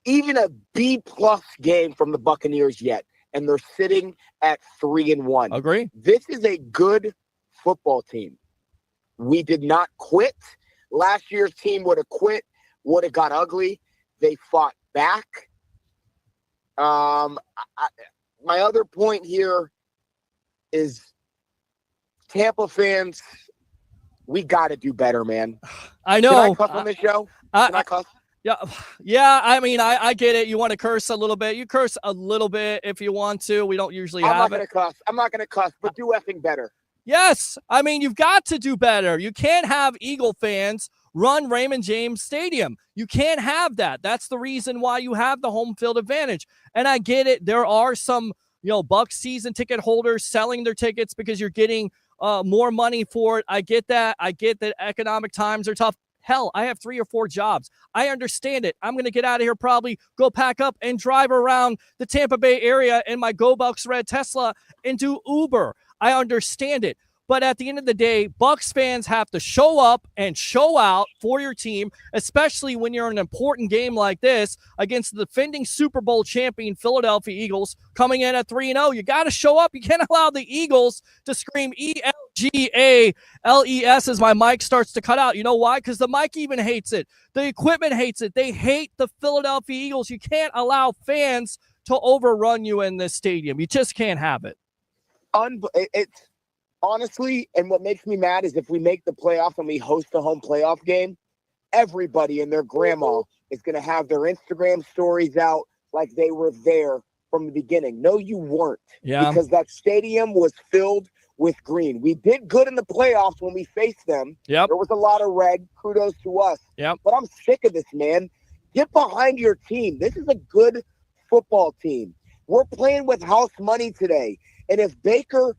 even a B-plus game from the Buccaneers yet, and they're sitting at 3-1. Agree. This is a good football team. We did not quit. Last year's team would have quit, would have got ugly. They fought back. My other point here is Tampa fans, we got to do better, man. I know. Can I cuss on this show? Can I cuss? Yeah. I mean, I get it. You want to curse a little bit. You curse a little bit if you want to. We don't usually have it. I'm not gonna cuss, but do effing better. Yes. I mean, you've got to do better. You can't have Eagle fans run Raymond James Stadium. You can't have that. That's the reason why you have the home field advantage. And I get it. There are some, Bucs season ticket holders selling their tickets because you're getting more money for it. I get that. I get that economic times are tough. Hell, I have 3 or 4 jobs. I understand it. I'm going to get out of here, probably go pack up and drive around the Tampa Bay area in my Go Bucs red Tesla and do Uber. I understand it. But at the end of the day, Bucs fans have to show up and show out for your team, especially when you're in an important game like this against the defending Super Bowl champion Philadelphia Eagles coming in at 3-0. You got to show up. You can't allow the Eagles to scream ELGALES as my mic starts to cut out. You know why? Because the mic even hates it. The equipment hates it. They hate the Philadelphia Eagles. You can't allow fans to overrun you in this stadium. You just can't have it. It's honestly, and what makes me mad is if we make the playoffs and we host a home playoff game, everybody and their grandma is going to have their Instagram stories out like they were there from the beginning. No, you weren't. Yeah. Because that stadium was filled with green. We did good in the playoffs when we faced them. Yep. There was a lot of red. Kudos to us. Yep. But I'm sick of this, man. Get behind your team. This is a good football team. We're playing with house money today. And if Baker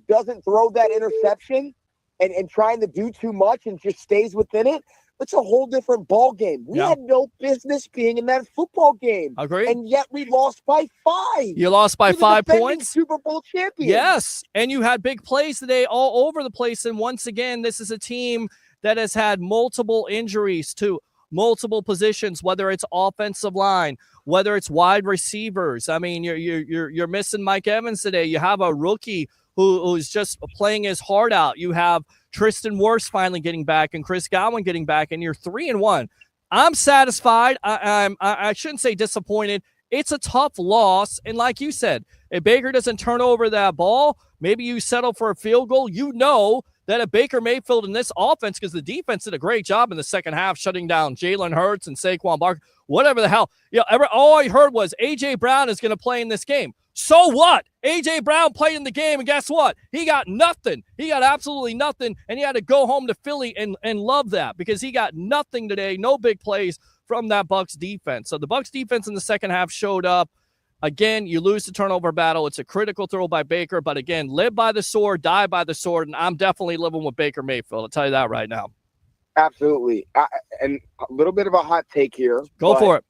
doesn't throw that interception and trying to do too much and just stays within it, it's a whole different ball game. We had no business being in that football game. Agree. And yet we lost by 5. You lost by 5 points. Super Bowl champion. Yes. And you had big plays today all over the place. And once again, this is a team that has had multiple injuries to multiple positions, whether it's offensive line, whether it's wide receivers. I mean, you're missing Mike Evans today. You have a rookie who's just playing his heart out. You have Tristan Wirfs finally getting back and Chris Godwin getting back, and you're 3-1. I'm satisfied. I shouldn't say disappointed. It's a tough loss, and like you said, if Baker doesn't turn over that ball, maybe you settle for a field goal. You know that if Baker Mayfield in this offense, because the defense did a great job in the second half shutting down Jalen Hurts and Saquon Barkley, whatever the hell. All I heard was A.J. Brown is going to play in this game. So what? A.J. Brown played in the game, and guess what? He got nothing. He got absolutely nothing, and he had to go home to Philly and love that because he got nothing today, no big plays from that Bucs defense. So the Bucs defense in the second half showed up. Again, you lose the turnover battle. It's a critical throw by Baker, but again, live by the sword, die by the sword, and I'm definitely living with Baker Mayfield. I'll tell you that right now. Absolutely. And a little bit of a hot take here. Go for it.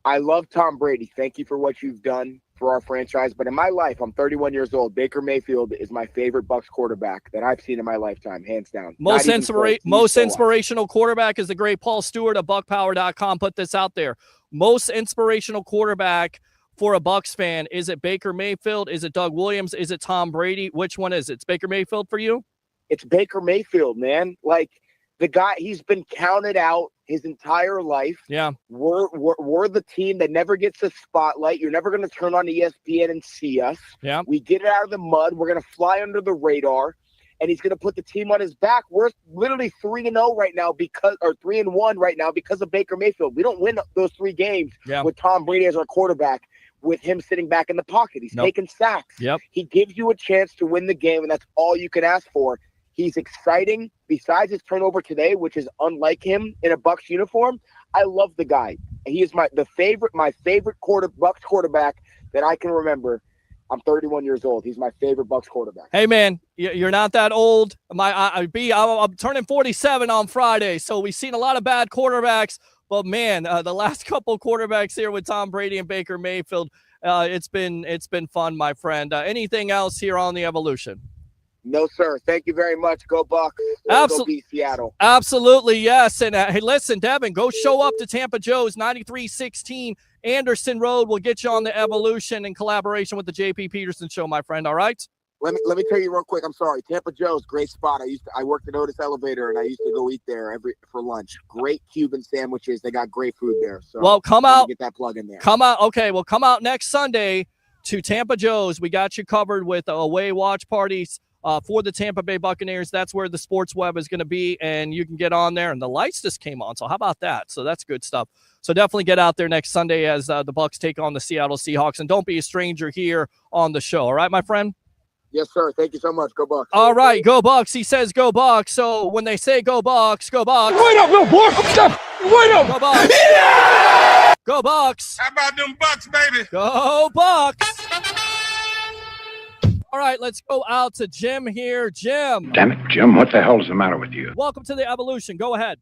I love Tom Brady. Thank you for what you've done for our franchise. But in my life, I'm 31 years old. Baker Mayfield is my favorite Bucs quarterback that I've seen in my lifetime, hands down. Most inspirational quarterback is the great Paul Stewart of BuckPower.com. Put this out there. Most inspirational quarterback for a Bucs fan, is it Baker Mayfield? Is it Doug Williams? Is it Tom Brady? Which one is it? It's Baker Mayfield for you? It's Baker Mayfield, man. Like, the guy, he's been counted out his entire life. Yeah. We're the team that never gets the spotlight. You're never going to turn on ESPN and see us. Yeah. We get it out of the mud. We're going to fly under the radar, and he's going to put the team on his back. We're literally 3-0 right now 3-1 right now because of Baker Mayfield. We don't win those 3 games with Tom Brady as our quarterback, with him sitting back in the pocket. He's taking sacks. Yep. He gives you a chance to win the game, and that's all you can ask for. He's exciting. Besides his turnover today, which is unlike him in a Bucs uniform, I love the guy. He is my favorite Bucs quarterback that I can remember. I'm 31 years old. He's my favorite Bucs quarterback. Hey, man, you're not that old. I'm turning 47 on Friday, so we've seen a lot of bad quarterbacks. But, man, the last couple quarterbacks here with Tom Brady and Baker Mayfield, it's been fun, my friend. Anything else here on the evolution? No, sir. Thank you very much. Go Bucs. Go beat Seattle. Absolutely, yes. And hey, listen, Devin, go show up to Tampa Joe's 9316 Anderson Road. We'll get you on the Evolution in collaboration with the JP Peterson Show, my friend. All right? Let me tell you real quick. I'm sorry. Tampa Joe's, great spot. I worked at Otis Elevator, and I used to go eat there for lunch. Great Cuban sandwiches. They got great food there. So well, come out. Get that plug in there. Come out. Okay, well, come out next Sunday to Tampa Joe's. We got you covered with away watch parties for the Tampa Bay Buccaneers. That's where the Sports Web is going to be, and you can get on there. And the lights just came on, so how about that? So that's good stuff. So definitely get out there next Sunday as the Bucs take on the Seattle Seahawks. And don't be a stranger here on the show. All right, my friend? Yes, sir. Thank you so much. Go Bucs. All right, go Bucs. He says go Bucs. So when they say go Bucs, go Bucs. Wait up, little boy. Wait up. Go Bucs. Yeah! Go Bucs. How about them Bucs, baby? Go Bucs. All right, let's go out to Jim here. Jim. Damn it, Jim. What the hell is the matter with you? Welcome to the Evolution. Go ahead.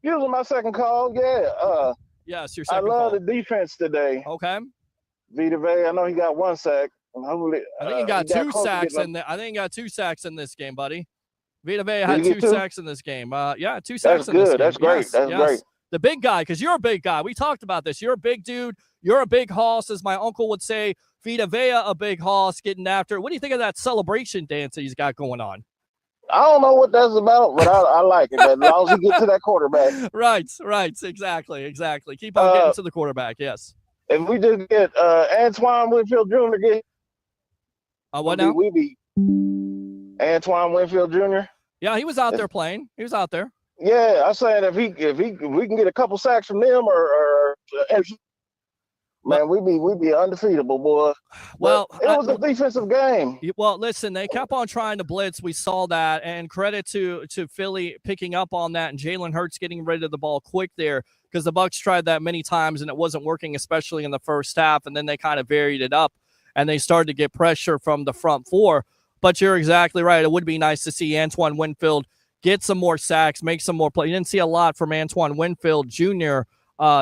Using my second call, yeah. Yes, your second I love call. the defense today. Okay. Vita Vea, I know he got one sack. I think he got two sacks in this game, buddy. Vita Vea had two sacks in this game. Yeah, 2 sacks in this game. That's great. That's great. The big guy, because you're a big guy. We talked about this. You're a big dude. You're a big hoss, as my uncle would say. Vita Vea, a big hoss, getting after. What do you think of that celebration dance that he's got going on? I don't know what that's about, but I like it. As long as he gets to that quarterback. Right. Exactly. Keep on getting to the quarterback, yes. If we just get Antoine Winfield Jr. get what now? We be Antoine Winfield Jr. Yeah, he was out there playing. He was out there. Yeah, I'm saying if we can get a couple sacks from them or man, we be undefeatable, boy. Well, it was a defensive game. Well, listen, they kept on trying to blitz. We saw that, and credit to Philly picking up on that, and Jalen Hurts getting rid of the ball quick there, because the Bucs tried that many times and it wasn't working, especially in the first half, and then they kind of varied it up and they started to get pressure from the front four. But you're exactly right. It would be nice to see Antoine Winfield get some more sacks, make some more plays. You didn't see a lot from Antoine Winfield Jr.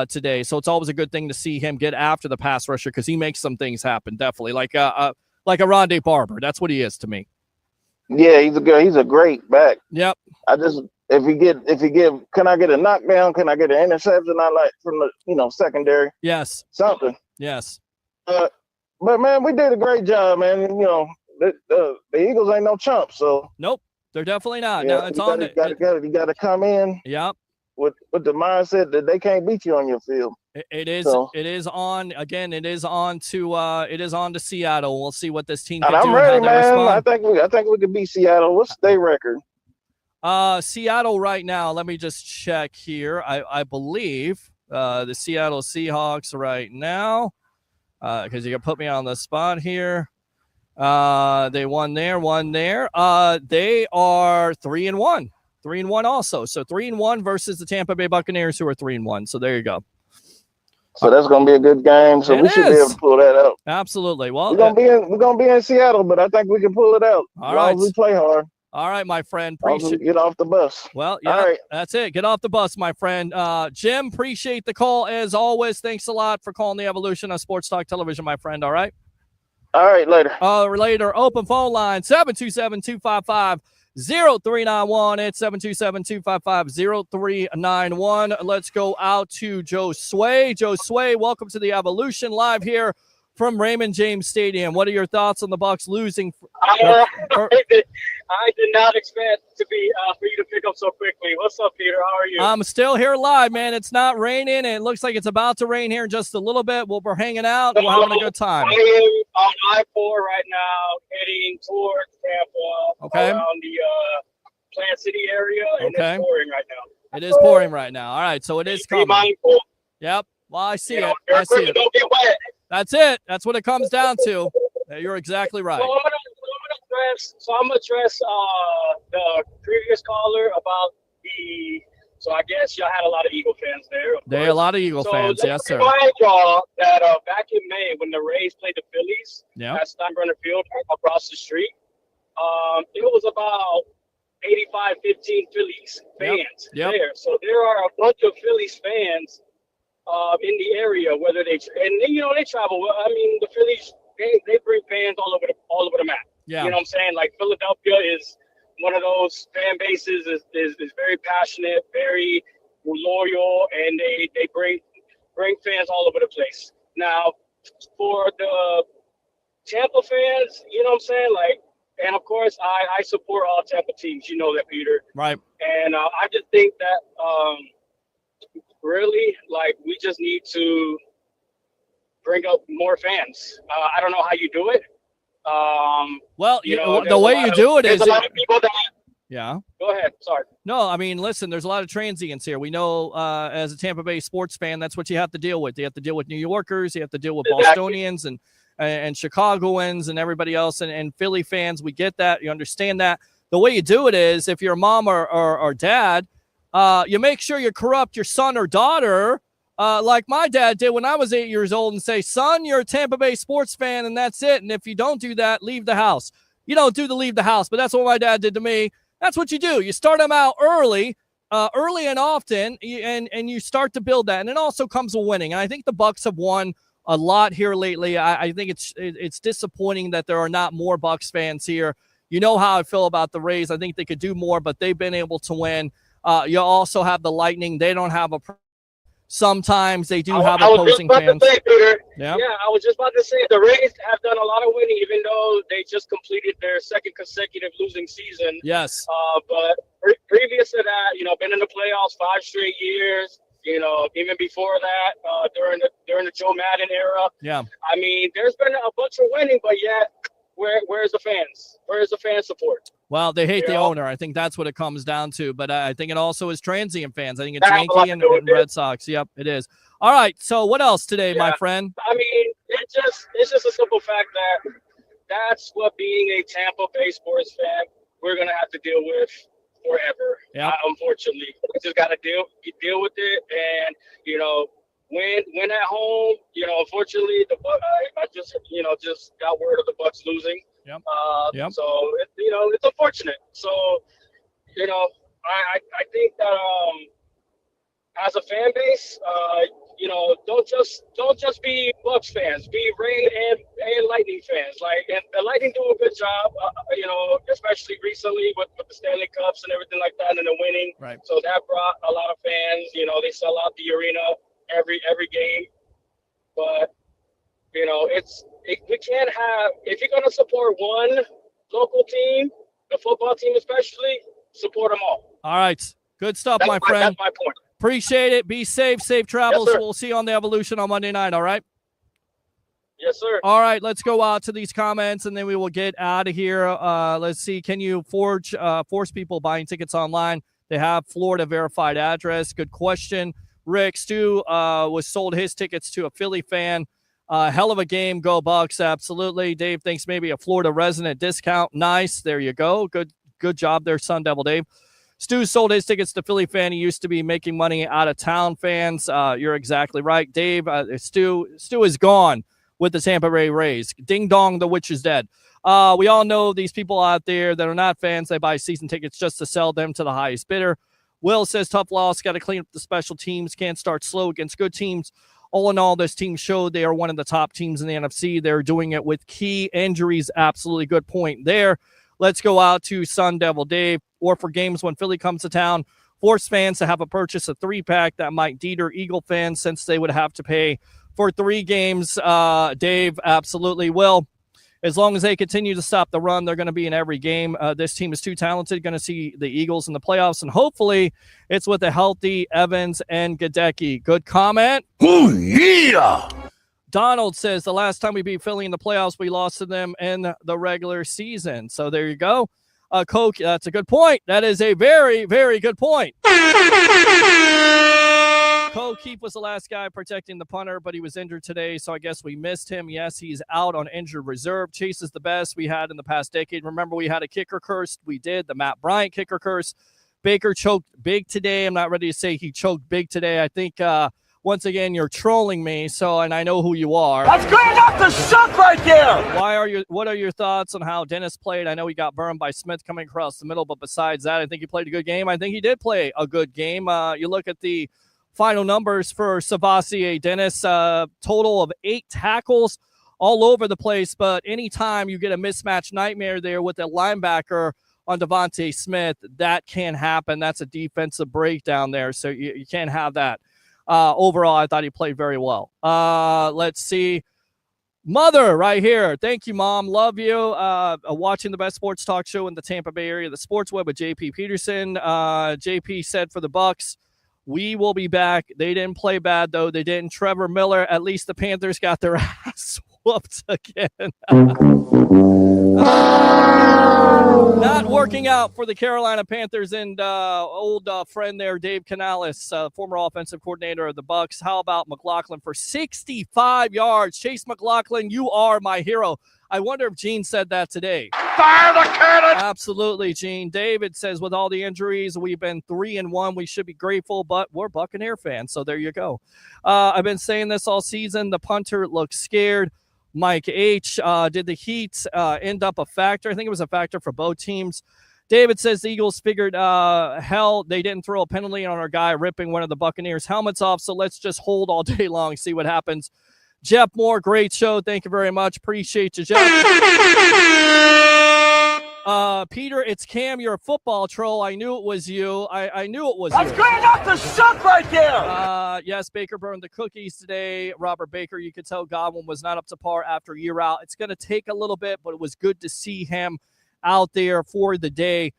Today, so it's always a good thing to see him get after the pass rusher, because he makes some things happen, definitely, like a Rondé Barber. That's what he is to me. Yeah, he's a great back. Yep. If he give, can I get a knockdown? Can I get an interception? I like from the secondary. Yes. Something. Yes. But man, we did a great job, man. The Eagles ain't no chumps, so nope, they're definitely not. Yeah, now it's on. You got to come in. Yep. With the mindset that they can't beat you on your field. It is on again. It is on to Seattle. We'll see what this team can do. I'm ready, man. I think we can beat Seattle. What's their record? Seattle right now. Let me just check here. I believe the Seattle Seahawks right now, because you can put me on the spot here. They won there. They are 3-1. 3-1 also. So 3-1 versus the Tampa Bay Buccaneers, who are 3-1. So there you go. So that's going to be a good game. So we should be able to pull that out. Absolutely. Well, we're going to be in Seattle, but I think we can pull it out. All right. As long as we play hard. All right, my friend. Get off the bus. Well, yeah, all right. That's it. Get off the bus, my friend. Jim, appreciate the call as always. Thanks a lot for calling the Evolution on Sports Talk Television, my friend. All right. All right, later. Later. Open phone line 727-255-0391. It's 727-255-0391. Let's go out to Joe Sway. Joe Sway, welcome to the Evolution live here from Raymond James Stadium. What are your thoughts on the Bucs losing? I did not expect to be for you to pick up so quickly. What's up, Peter? How are you? I'm still here live, man. It's not raining, and it looks like it's about to rain here in just a little bit. We're hanging out. We're having a good time. I am on I-4 right now, heading towards Tampa, around the Plant City area, and it's pouring right now. It is pouring right now. All right, so it is coming. Be mindful. Yep. Well, I see it. I see it. Don't get wet. That's it. That's what it comes down to. You're exactly right. I'm gonna address the previous caller about the. So I guess y'all had a lot of Eagle fans there. There are a lot of Eagle fans, yes, sir. Remind y'all that back in May when the Rays played the Phillies at Steinbrenner Field across the street, it was about 85-15 Phillies fans there. So there are a bunch of Phillies fans in the area, whether they travel. I mean, the Phillies they bring fans all over the map. You know what I'm saying? Like Philadelphia is one of those fan bases is very passionate, very loyal, and they bring fans all over the place. Now, for the Tampa fans, you know what I'm saying? Like, and of course, I support all Tampa teams. You know that, Peter. Right. And I just think that really, like, we just need to bring up more fans. I don't know how you do it. Well, you know, the way you do it is a lot of people that. Yeah. Go ahead. Sorry. No, I mean, listen, there's a lot of transients here. We know as a Tampa Bay sports fan, that's what you have to deal with. You have to deal with New Yorkers. You have to deal with Bostonians and Chicagoans and everybody else and Philly fans. We get that. You understand that. The way you do it is if you're a mom or dad, you make sure you corrupt your son or daughter like my dad did when I was 8 years old and say, son, you're a Tampa Bay sports fan and that's it. And if you don't do that, leave the house. You don't do the leave the house, but that's what my dad did to me. That's what you do. You start them out early and often, and you start to build that. And it also comes with winning. And I think the Bucs have won a lot here lately. I think it's disappointing that there are not more Bucs fans here. You know how I feel about the Rays. I think they could do more, but they've been able to win. You also have the Lightning. They don't have sometimes they do have opposing fans. Say, Peter, yeah, I was just about to say the Rays have done a lot of winning, even though they just completed their second consecutive losing season. Yes. But previous to that, you know, been in the playoffs 5 straight years. You know, even before that, during the Joe Madden era. Yeah. I mean, there's been a bunch of winning, but yet, where's the fans? Where's the fan support? Well, they hate the owner. I think that's what it comes down to. But I think it also is transient fans. I think it's Yankee and Red Sox. Yep, it is. All right. So what else today, my friend? I mean, it's just a simple fact that that's what being a Tampa Bay sports fan we're gonna have to deal with forever. Yeah. Unfortunately, we just gotta deal with it, and you know, win at home. You know, unfortunately, I just got word of the Bucs losing. Yep. So it's unfortunate. So I think that as a fan base, don't just be Bucs fans. Be Ray and Lightning fans. Like, and the Lightning do a good job. Especially recently with the Stanley Cups and everything like that, and the winning. Right. So that brought a lot of fans. You know, they sell out the arena every game. But we can't have, if you're gonna support one local team, the football team especially, support them all. All right. Good stuff, my friend. That's my point. Appreciate it. Be safe. Safe travels. Yes, we'll see you on the Evolution on Monday night. All right. Yes, sir. All right. Let's go out to these comments and then we will get out of here. Let's see. Can you force people buying tickets online? They have Florida verified address. Good question. Rick Stu was sold his tickets to a Philly fan. Hell of a game. Go Bucs. Absolutely. Dave thinks maybe a Florida resident discount. Nice. There you go. Good job there, Sun Devil Dave. Stu sold his tickets to Philly fan. He used to be making money out of town fans. You're exactly right. Dave, Stu is gone with the Tampa Bay Rays. Ding dong, the witch is dead. We all know these people out there that are not fans. They buy season tickets just to sell them to the highest bidder. Will says tough loss. Got to clean up the special teams. Can't start slow against good teams. All in all, this team showed they are one of the top teams in the NFC. They're doing it with key injuries. Absolutely good point there. Let's go out to Sun Devil Dave. Or for games when Philly comes to town, force fans to have a purchase a 3-pack that might deter Eagle fans since they would have to pay for 3 games. Dave, absolutely will. As long as they continue to stop the run, they're going to be in every game. This team is too talented. Going to see the Eagles in the playoffs, and hopefully it's with a healthy Evans and Gadecki. Good comment. Oh, yeah. Donald says the last time we beat Philly in the playoffs, we lost to them in the regular season. So there you go. Coke, that's a good point. That is a very, very good point. Cole Keefe was the last guy protecting the punter, but he was injured today, so I guess we missed him. Yes, he's out on injured reserve. Chase is the best we had in the past decade. Remember, we had a kicker curse. We did, the Matt Bryant kicker curse. Baker choked big today. I'm not ready to say he choked big today. I think, once again, you're trolling me, and I know who you are. That's good enough to suck right there. What are your thoughts on how Dennis played? I know he got burned by Smith coming across the middle, but besides that, I think he played a good game. I think he did play a good game. You look at the final numbers for Savasier Dennis, total of 8 tackles, all over the place. But anytime you get a mismatch nightmare there with a linebacker on Devontae Smith, that can happen. That's a defensive breakdown there, so you can't have that. Overall, I thought he played very well. Let's see. Mother right here. Thank you, Mom. Love you. Watching the best sports talk show in the Tampa Bay area, the Sports Web with JP Peterson. JP said for the Bucs, we will be back. They didn't play bad, though. They didn't. Trevor Miller, at least the Panthers got their ass whooped again. Not working out for the Carolina Panthers and old friend there, Dave Canales, former offensive coordinator of the Bucs. How about McLaughlin for 65 yards? Chase McLaughlin, you are my hero. I wonder if Gene said that today. Fire the cannon! Absolutely, Gene. David says, with all the injuries, we've been 3-1. We should be grateful, but we're Buccaneer fans, so there you go. I've been saying this all season. The punter looks scared. Mike H. Did the heat end up a factor? I think it was a factor for both teams. David says the Eagles figured, hell, they didn't throw a penalty on our guy ripping one of the Buccaneers' helmets off, so let's just hold all day long and see what happens. Jeff Moore, great show. Thank you very much. Appreciate you, Jeff. Peter, it's Cam. You're a football troll. I knew it was you. I knew it was you. That's good enough to suck right there. Yes, Baker burned the cookies today. Robert Baker, you could tell Godwin was not up to par after a year out. It's going to take a little bit, but it was good to see him out there for the day.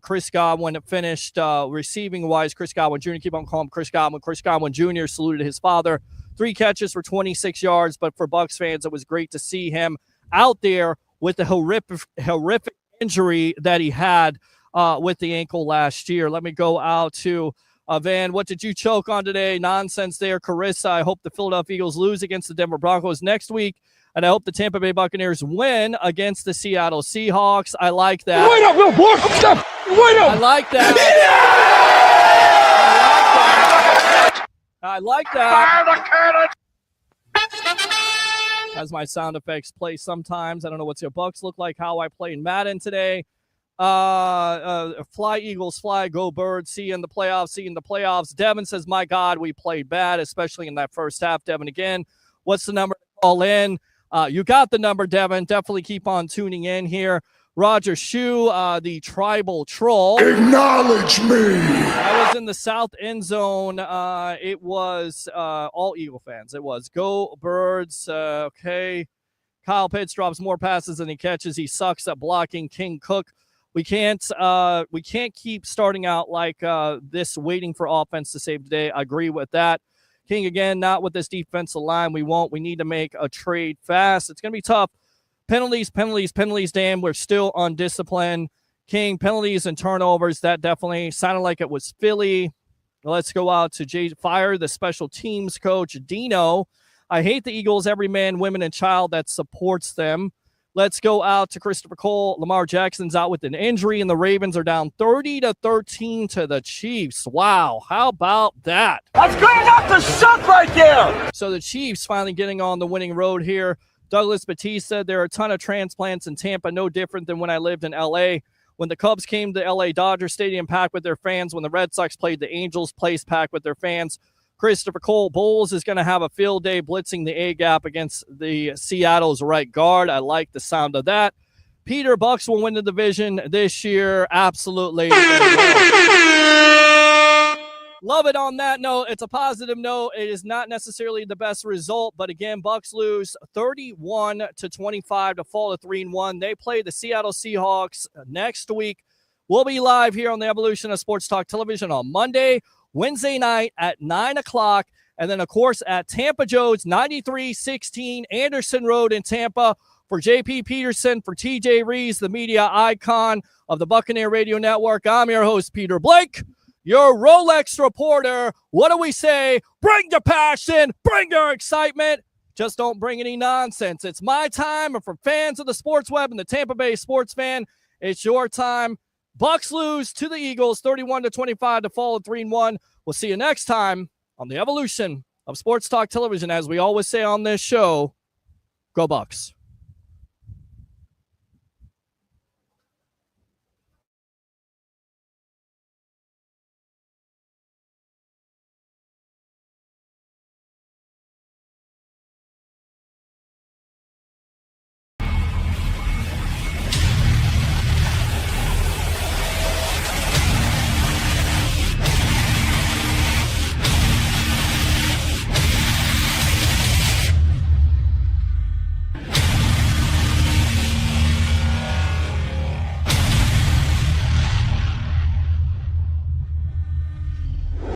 Chris Godwin finished receiving-wise. Chris Godwin Jr., keep on calling him Chris Godwin. Chris Godwin Jr. saluted his father. 3 catches for 26 yards, but for Bucs fans, it was great to see him out there with the horrific injury that he had with the ankle last year. Let me go out to Van. What did you choke on today? Nonsense there, Carissa. I hope the Philadelphia Eagles lose against the Denver Broncos next week, and I hope the Tampa Bay Buccaneers win against the Seattle Seahawks. I like that. Wait up, little boy. Wait up. I like that. I like that. Fire the cannon! As my sound effects play sometimes. I don't know what's your Bucs look like, how I play in Madden today. Fly, Eagles, fly, go Birds. See you in the playoffs, see you in the playoffs. Devin says, my God, we played bad, especially in that first half. Devin, again, what's the number to call in? You got the number, Devin. Definitely keep on tuning in here. Roger Shue, the tribal troll. Acknowledge me. I was in the south end zone. It was all Eagle fans. It was go Birds. Okay. Kyle Pitts drops more passes than he catches. He sucks at blocking. King Cook. We can't keep starting out like this, waiting for offense to save the day. I agree with that. King, again, not with this defensive line. We won't. We need to make a trade fast. It's going to be tough. Penalties, Dan. We're still undisciplined. King, penalties and turnovers. That definitely sounded like it was Philly. Let's go out to Jay. Fire the special teams coach, Dino. I hate the Eagles, every man, women, and child that supports them. Let's go out to Christopher Cole. Lamar Jackson's out with an injury, and the Ravens are down 30-13 to the Chiefs. Wow, how about that? That's good enough to suck right there. So the Chiefs finally getting on the winning road here. Douglas Batista, there are a ton of transplants in Tampa, no different than when I lived in L.A. When the Cubs came to L.A. Dodger Stadium packed with their fans, when the Red Sox played the Angels, place packed with their fans. Christopher Cole, Bulls is going to have a field day blitzing the A-gap against the Seattle's right guard. I like the sound of that. Peter, Bucs will win the division this year. Absolutely. Love it on that note. It's a positive note. It is not necessarily the best result, but again, Bucs lose 31-25 to fall to 3-1. They play the Seattle Seahawks next week. We'll be live here on the Evolution of Sports Talk Television on Monday, Wednesday night at 9 o'clock. And then, of course, at Tampa Joe's 9316 Anderson Road in Tampa. For JP Peterson, for TJ Reeves, the media icon of the Buccaneer Radio Network, I'm your host, Peter Blake, your Rolex reporter. What do we say? Bring your passion, bring your excitement. Just don't bring any nonsense. It's my time, and for fans of the Sports Web and the Tampa Bay Sports Fan, it's your time. Bucs lose to the Eagles 31-25 to fall at 3-1. We'll see you next time on the Evolution of Sports Talk Television. As we always say on this show, go Bucs.